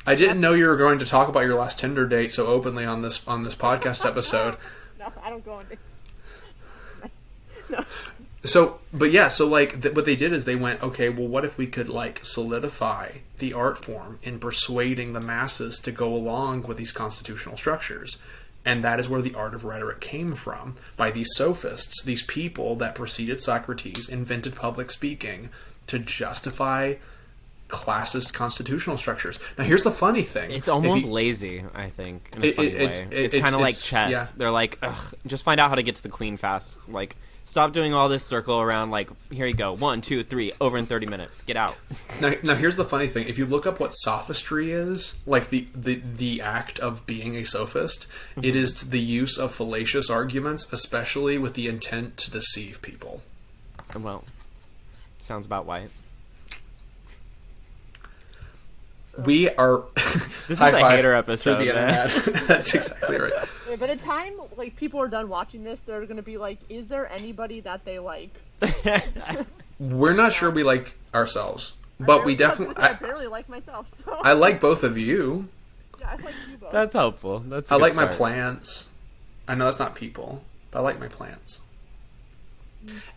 B: I didn't know you were going to talk about your last Tinder date so openly on this podcast episode.
A: No, I don't go into. No.
B: So, but yeah, so like what they did is they went, okay, well, what if we could like solidify the art form in persuading the masses to go along with these constitutional structures? And that is where the art of rhetoric came from, by these sophists, these people that preceded Socrates, invented public speaking to justify classist constitutional structures. Now, here's the funny thing.
C: It's
B: If
C: almost
B: you-
C: lazy, I think, in a funny way.
B: it's-
C: It's
B: it's-
C: kind of like
B: it's-
C: chess.
B: yeah.
C: They're like, ugh, just find out how to get to the queen fast. Like, stop doing all this circle around, like, here you go, 1, 2, 3, over in 30 minutes, get out.
B: Now, here's the funny thing. If you look up what sophistry is, like the act of being a sophist, it is the use of fallacious arguments, especially with the intent to deceive people.
C: Well, Sounds about right.
B: We are
C: This is
B: high
C: a
B: five
C: hater
B: to
C: episode,
B: the
C: man.
B: internet. That's exactly right.
A: Yeah, by the time like people are done watching this, they're gonna be like, "Is there anybody that they like?"
B: We're not sure we like ourselves, but we definitely.
A: I barely like myself. So
B: I like both of you.
A: yeah, I like you both.
C: That's helpful. That's.
B: I like my plants. I know that's not people, but I like my plants.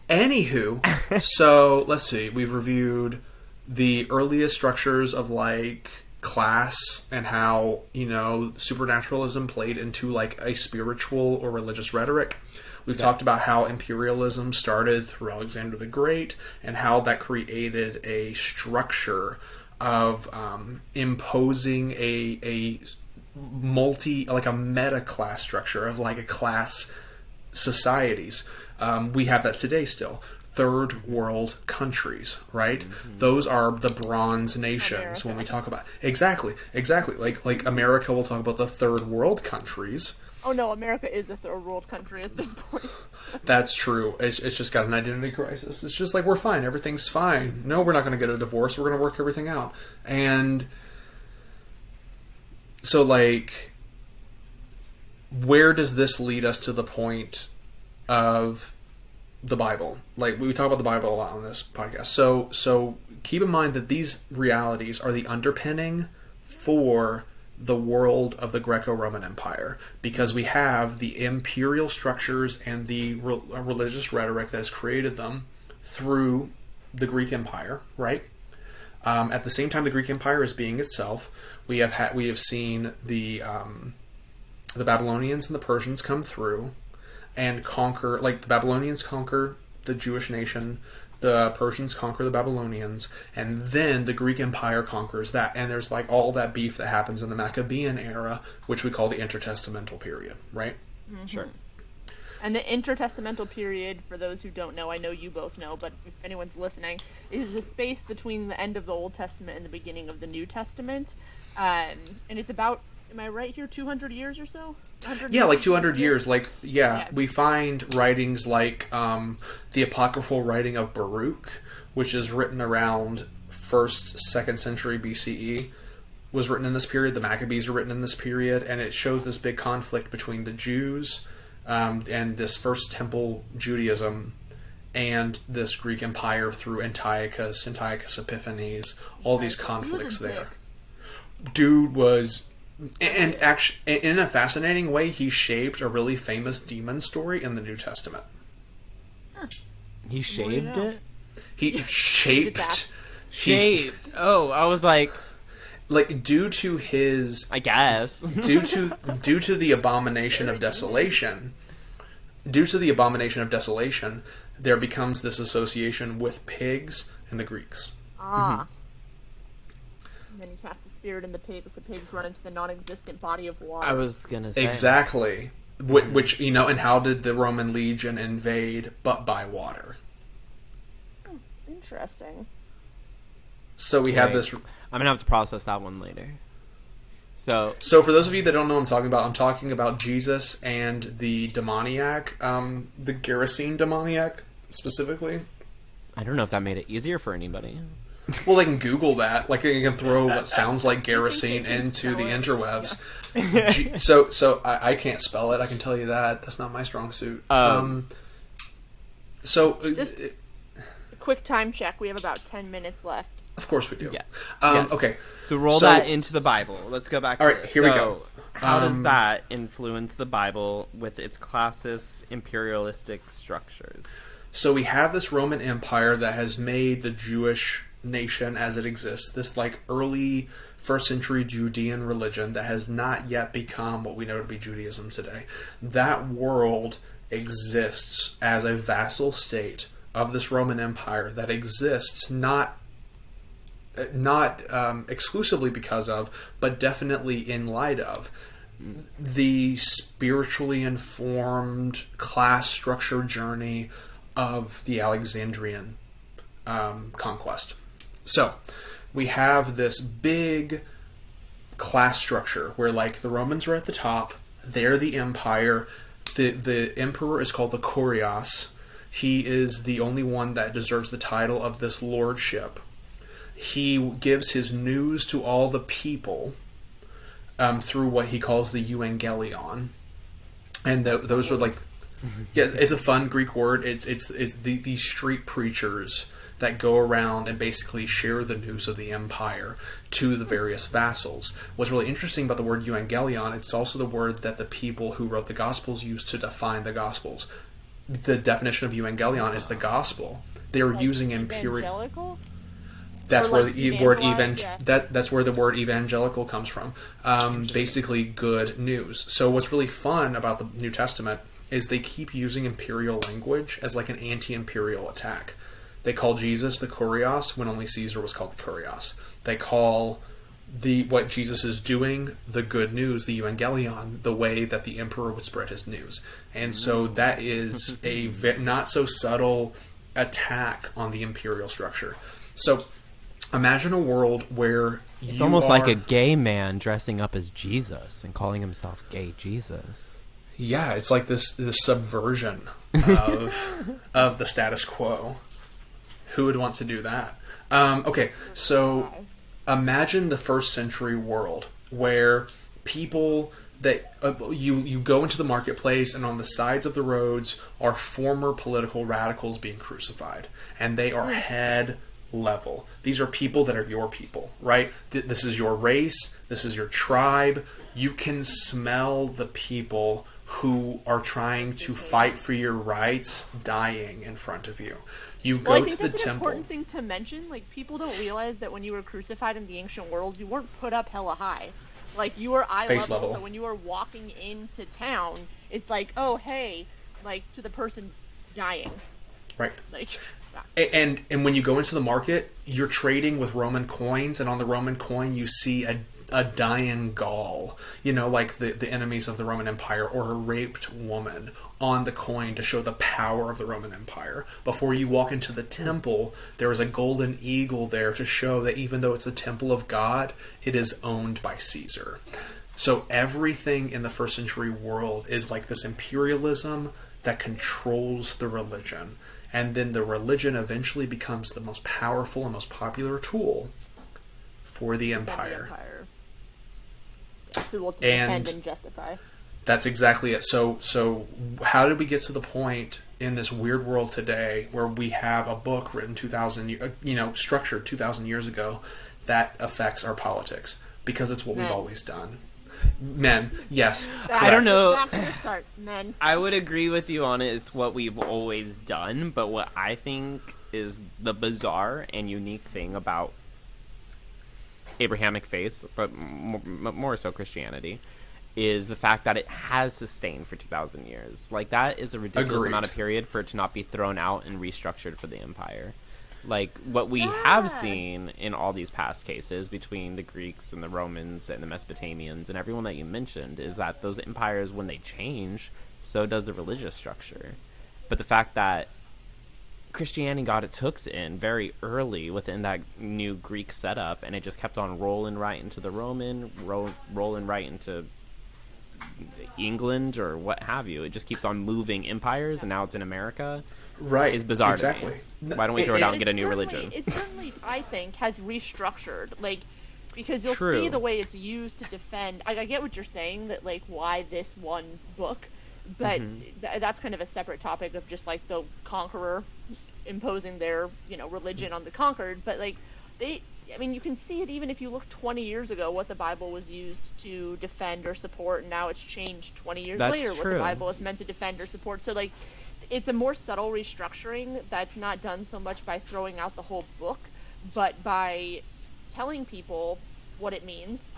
B: Anywho, so let's see. We've reviewed the earliest structures of like class and how, you know, supernaturalism played into like a spiritual or religious rhetoric. We've talked about how imperialism started through Alexander the Great and how that created a structure of imposing a like a meta class structure of like a class societies. We have that today still. Third world countries, right? Mm-hmm. Those are the bronze nations
A: America.
B: when we talk about exactly. Like America will talk about the third world countries.
A: Oh no, America is a third world country at this point.
B: That's true. It's just got an identity crisis. It's just like, we're fine. Everything's fine. No, we're not going to get a divorce. We're going to work everything out. And so, like, where does this lead us to the point of the Bible? Like, we talk about the Bible a lot on this podcast. So keep in mind that these realities are the underpinning for the world of the Greco-Roman Empire, because we have the imperial structures and the religious rhetoric that has created them through the Greek Empire, right? At the same time, the Greek Empire is being itself. We have seen the Babylonians and the Persians come through and conquer. Like, the Babylonians conquer the Jewish nation, the Persians conquer the Babylonians, and then the Greek Empire conquers that. And there's like all that beef that happens in the Maccabean era, which we call the intertestamental period, right?
A: Mm-hmm.
C: Sure.
A: And the intertestamental period, for those who don't know, I know you both know, but if anyone's listening, is the space between the end of the Old Testament and the beginning of the New Testament. And it's about, am I right here, 200 years or so?
B: Yeah, like 200 years. Like, yeah, we find writings like the apocryphal writing of Baruch, which is written around 1st, 2nd century BCE, was written in this period. The Maccabees are written in this period, and it shows this big conflict between the Jews and this First Temple Judaism and this Greek Empire through Antiochus Epiphanes, all these conflicts there. Dude was... And actually, in a fascinating way, he shaped a really famous demon story in the New Testament.
A: Huh.
C: He shaved it?
B: He shaped...
C: Shaped. Oh, I was like
B: due to his...
C: I guess.
B: due to the abomination of desolation... Due to the abomination of desolation, there becomes this association with pigs and the Greeks.
A: Ah. Mm-hmm. And then he cast the spirit in the pigs run into the non-existent body of water.
C: I was gonna say.
B: Exactly. Which, you know, and how did the Roman legion invade but by water?
A: Interesting.
B: So we have this...
C: I'm gonna have to process that one later. So
B: for those of you that don't know what I'm talking about Jesus and the demoniac, the Gerasene demoniac, specifically.
C: I don't know if that made it easier for anybody.
B: Well, they can Google that. Like, they can throw what sounds like Gerasene into the interwebs. Yeah. So I can't spell it. I can tell you that. That's not my strong suit.
A: Just a quick time check. We have about 10 minutes left.
B: Of course we do.
C: Yes.
B: Okay.
C: So roll that into the Bible. Let's go back to
B: all right, here we go.
C: How does that influence the Bible with its classist, imperialistic structures?
B: So we have this Roman Empire that has made the Jewish nation as it exists, this like early 1st century Judean religion that has not yet become what we know to be Judaism today. That world exists as a vassal state of this Roman Empire that exists not exclusively because of, but definitely in light of, the spiritually informed class structure journey of the Alexandrian conquest. So we have this big class structure where, like, the Romans are at the top, they're the empire, the emperor is called the Kurios. He is the only one that deserves the title of this lordship. He gives his news to all the people through what he calls the euangelion. And those were like... Yeah, it's a fun Greek word. It's these street preachers that go around and basically share the news of the empire to the various vassals. What's really interesting about the word euangelion, it's also the word that the people who wrote the Gospels used to define the Gospels. The definition of evangelion is the gospel. They were using imperial.
A: Evangelical?
B: That's
A: Or
B: where
A: like
B: the word
A: evangelize,
B: that's where the word evangelical comes from. Basically, good news. So what's really fun about the New Testament is they keep using imperial language as like an anti-imperial attack. They call Jesus the Kurios when only Caesar was called the Kurios. They call what Jesus is doing the good news, the evangelion, the way that the emperor would spread his news. And so that is a not so subtle attack on the imperial structure. So imagine a world where
C: it's almost like a gay man dressing up as Jesus and calling himself Gay Jesus.
B: Yeah, it's like this subversion of the status quo. Who would want to do that? Okay, so imagine the first century world where people that you go into the marketplace, and on the sides of the roads are former political radicals being crucified, and they are head level. These are people that are your people, right? This is your race. This is your tribe. You can smell the people who are trying to fight for your rights dying in front of you. You go
A: I think
B: to the
A: that's an
B: temple.
A: important thing to mention. Like, people don't realize that when you were crucified in the ancient world, you weren't put up hella high. Like, you were eye
B: Face
A: level,
B: level.
A: so when you were walking into town, it's like, oh, hey, like, to the person dying.
B: Right.
A: Like, yeah.
B: And when you go into the market, you're trading with Roman coins, and on the Roman coin you see a dying Gaul, like the enemies of the Roman Empire, or a raped woman on the coin to show the power of the Roman Empire. Before you walk into the temple, there is a golden eagle there to show that even though it's the temple of God, it is owned by Caesar. So everything in the first century world is like this imperialism that controls the religion. And then the religion eventually becomes the most powerful and most popular tool for the empire.
A: To defend and justify.
B: That's exactly it. So how did we get to the point in this weird world today where we have a book written structured 2,000 years ago that affects our politics? Because it's what we've always done. Men, yes.
C: I don't know.
A: Back to the start, men.
C: I would agree with you on it. It's what we've always done, but what I think is the bizarre and unique thing about Abrahamic faith, but more so Christianity, is the fact that it has sustained for 2,000 years. Like, that is a ridiculous amount of period for it to not be thrown out and restructured for the empire. Like, what we have seen in all these past cases between the Greeks and the Romans and the Mesopotamians and everyone that you mentioned is that those empires, when they change, so does the religious structure. But the fact that Christianity got its hooks in very early within that new Greek setup, and it just kept on rolling right into the Roman, rolling right into England or what have you. It just keeps on moving empires, and now it's in America.
B: Right.
C: Is bizarre
B: exactly.
C: to me. Why don't we throw it out and get a new religion?
A: It certainly, I think, has restructured. Like, because you'll
C: True.
A: see the way it's used to defend. I get what you're saying, that, like, why this one book, but that's kind of a separate topic of just, like, the conqueror imposing their, religion on the conquered. But, like, you can see it even if you look 20 years ago, what the Bible was used to defend or support, and now it's changed 20 years later what the Bible is meant to defend or support. So, like, it's a more subtle restructuring that's not done so much by throwing out the whole book, but by telling people what it means,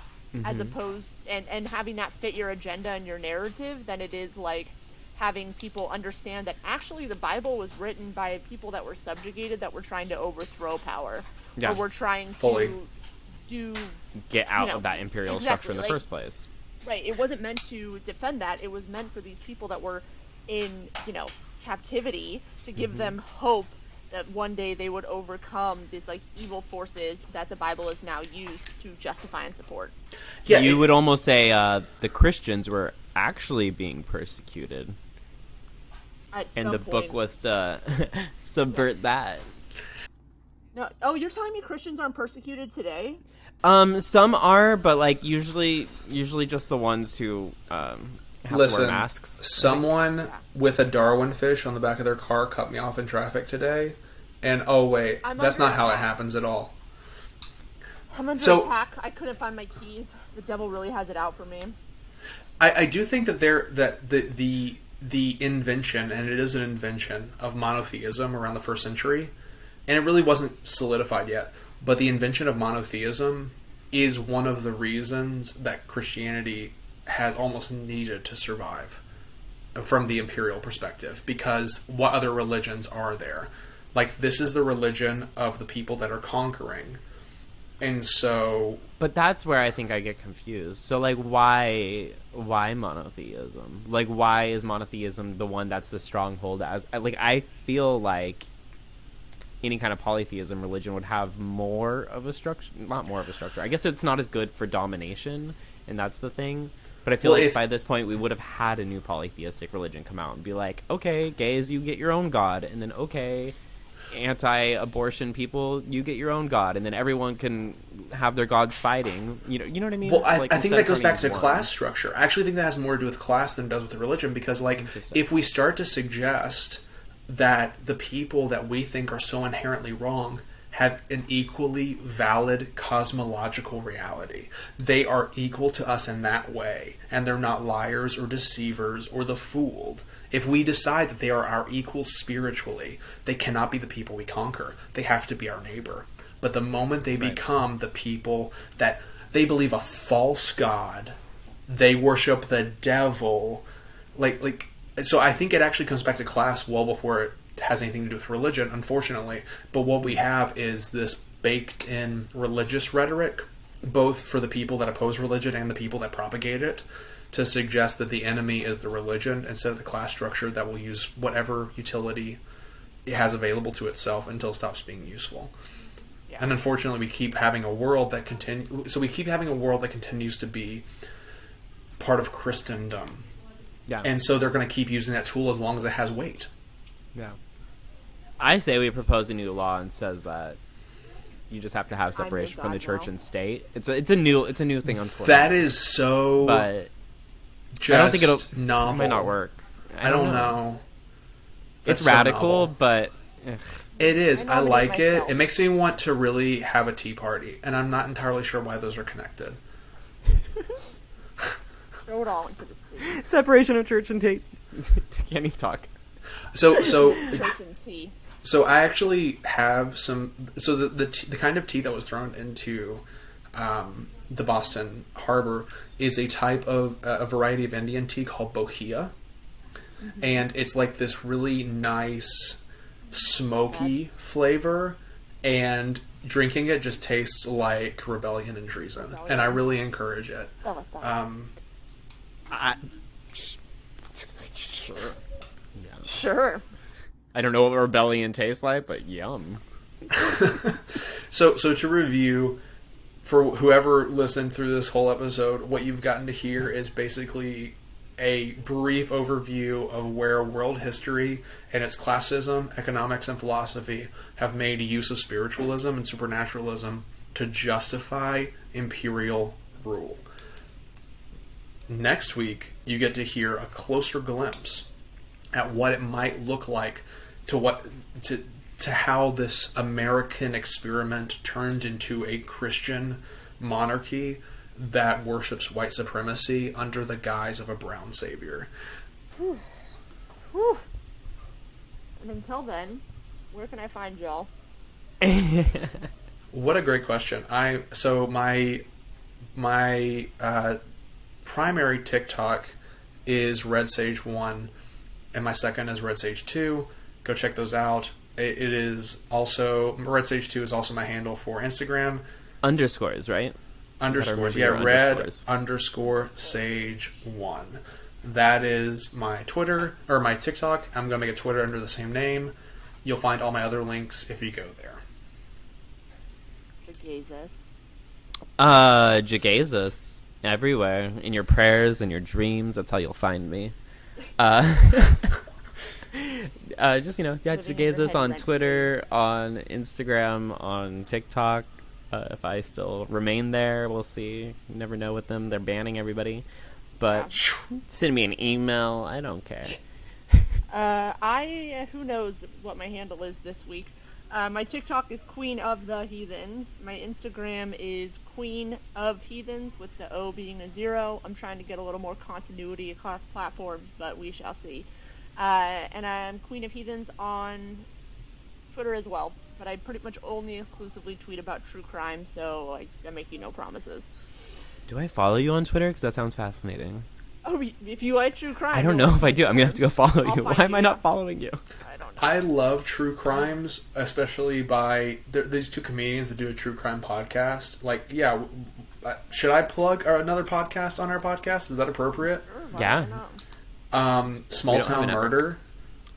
A: as opposed and having that fit your agenda and your narrative, than it is like having people understand that actually the Bible was written by people that were subjugated, that were trying to overthrow power, or were trying to
C: get out of that imperial structure in the first place.
A: Right. It wasn't meant to defend that. It was meant for these people that were in, captivity, to give them hope that one day they would overcome these, like, evil forces that the Bible is now used to justify and support.
C: Yeah, you would almost say the Christians were actually being persecuted.
A: At
C: and
A: some
C: the
A: point.
C: book was to subvert that.
A: No. Oh, you're telling me Christians aren't persecuted today?
C: Some are, but like usually just the ones who have to wear masks.
B: Someone with a Darwin fish on the back of their car cut me off in traffic today, and oh wait, that's not how it happens at all.
A: I'm under attack. I couldn't find my keys. The devil really has it out for me.
B: I do think that the invention, and it is an invention, of monotheism around the first century, and it really wasn't solidified yet, but the invention of monotheism is one of the reasons that Christianity has almost needed to survive from the imperial perspective, because what other religions are there? Like, this is the religion of the people that are conquering. And so...
C: But that's where I think I get confused. So, like, why monotheism? Like, why is monotheism the one that's the stronghold? As like, I feel like any kind of polytheism religion would have more of a structure. Not more of a structure. I guess it's not as good for domination, and that's the thing. But I feel like by this point we would have had a new polytheistic religion come out and be like, okay, gays, you get your own god, and then okay, anti-abortion people, you get your own god, and then everyone can have their gods fighting. You know what I mean?
B: Well, I think that goes back to class structure. I actually think that has more to do with class than it does with the religion, because, like, if we start to suggest that the people that we think are so inherently wrong have an equally valid cosmological reality. They are equal to us in that way, and they're not liars or deceivers or the fooled. If we decide that they are our equals spiritually, they cannot be the people we conquer. They have to be our neighbor. But the moment they become the people that they believe a false god, they worship the devil, so I think it actually comes back to class well before it has anything to do with religion, unfortunately. But what we have is this baked-in religious rhetoric, both for the people that oppose religion and the people that propagate it, to suggest that the enemy is the religion instead of the class structure that will use whatever utility it has available to itself until it stops being useful. Yeah. And unfortunately, we keep having a world that continues to be part of Christendom.
C: Yeah.
B: And so they're going to keep using that tool as long as it has weight.
C: Yeah. I say we propose a new law and says that you just have to have separation from the church and state. It's a new thing on Twitter.
B: That is so.
C: But
B: just
C: I don't think
B: novel.
C: It might not work.
B: I don't know.
C: It's radical, but
B: it is. I like it. It makes me want to really have a tea party, and I'm not entirely sure why those are connected.
A: Throw it all into the sea.
C: Separation of church and state. Can't even talk.
B: So
A: church and tea.
B: So I actually have some. So the kind of tea that was thrown into the Boston Harbor is a type of a variety of Indian tea called bohea, and it's like this really nice smoky flavor, and drinking it just tastes like rebellion and treason, and I really encourage it.
C: Sure. Yeah.
A: Sure.
C: I don't know what rebellion tastes like, but yum.
B: So to review, for whoever listened through this whole episode, what you've gotten to hear is basically a brief overview of where world history and its classism, economics, and philosophy have made use of spiritualism and supernaturalism to justify imperial rule. Next week, you get to hear a closer glimpse at what it might look like to how this American experiment turned into a Christian monarchy that worships white supremacy under the guise of a brown savior.
A: Whew. Whew. And until then, where can I find y'all?
B: What a great question. My primary TikTok is Red Sage 1, and my second is Red Sage 2. Go check those out. It is also, Red Sage 2 is also my handle for Instagram.
C: Underscores, right?
B: Underscores, yeah, red_sage1. That is my Twitter, or my TikTok. I'm going to make a Twitter under the same name. You'll find all my other links if you go there.
A: Jegaysus.
C: Jegaysus. Everywhere. In your prayers, in your dreams. That's how you'll find me. Just, yeah,
A: Living in your
C: Jegaysus
A: head
C: on
A: rent
C: Twitter, on Instagram, on TikTok. If I still remain there, we'll see. You never know with them. They're banning everybody. But send me an email. I don't care.
A: Who knows what my handle is this week. My TikTok is Queen of the Heathens. My Instagram is Queen of Heathens with the O being a 0. I'm trying to get a little more continuity across platforms, but we shall see. And I'm Queen of Heathens on Twitter as well. But I pretty much only exclusively tweet about true crime, so I make you no promises.
C: Do I follow you on Twitter? Because that sounds fascinating.
A: Oh, if you like true crime...
C: I don't know if I do. I'm going to have to go follow you. Why am I not
A: yeah.
C: following you?
A: I don't know.
B: I love true crimes, especially by these two comedians that do a true crime podcast. Like, yeah, should I plug another podcast on our podcast? Is that appropriate?
A: Sure,
C: Yeah.
B: Small Town Murder.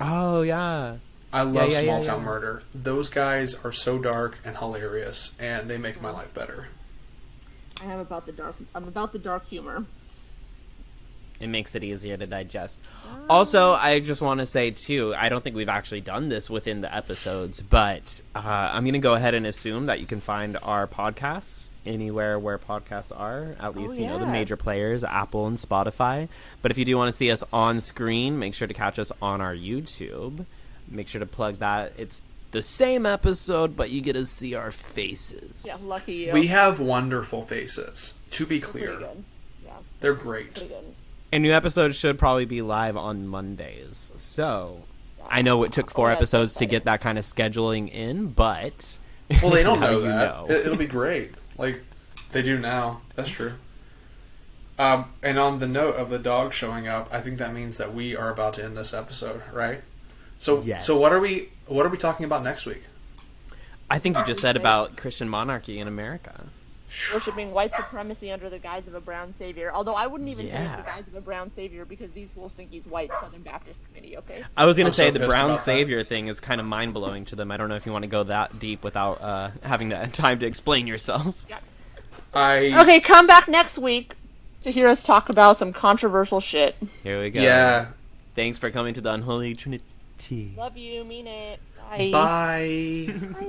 C: Oh, yeah.
B: I love Small
C: yeah.
B: Town Murder. Those guys are so dark and hilarious, and they make my life better.
A: I'm about the dark humor.
C: It makes it easier to digest. Also, I just want to say, too, I don't think we've actually done this within the episodes, but I'm going to go ahead and assume that you can find our podcasts anywhere where podcasts are, at least, the major players, Apple and Spotify. But if you do want to see us on screen, make sure to catch us on our YouTube. Make sure to plug that. It's the same episode, but you get to see our faces.
A: Yeah, lucky you.
B: We have wonderful faces, to be clear.
A: Pretty good. Yeah,
B: They're great.
A: pretty good.
C: And new episodes should probably be live on Mondays. So, I know it took 4 episodes to get that kind of scheduling in, but...
B: Well, they don't
C: now
B: know
C: you
B: that.
C: know.
B: It'll be great. Like, they do now. That's true. And on the note of the dog showing up, I think that means that we are about to end this episode, right? So,
C: Yes.
B: So what are we talking about next week?
C: I think you just said about Christian monarchy in America.
A: Worshipping white supremacy under the guise of a brown savior. Although I wouldn't even say it's
C: Yeah.
A: the guise of a brown savior because these fools think he's white. Southern Baptist Committee, okay?
C: I was going
B: I'm
C: to say
B: so
C: the
B: pissed
C: brown
B: about that.
C: savior thing is kind of mind-blowing to them. I don't know if you want to go that deep without having that time to explain yourself.
A: Yeah.
B: I
A: come back next week to hear us talk about some controversial shit.
C: Here we go.
B: yeah.
C: Thanks for coming to the Unholy Trini-tea.
A: Love you, mean it. Bye.
B: Bye.
A: Bye.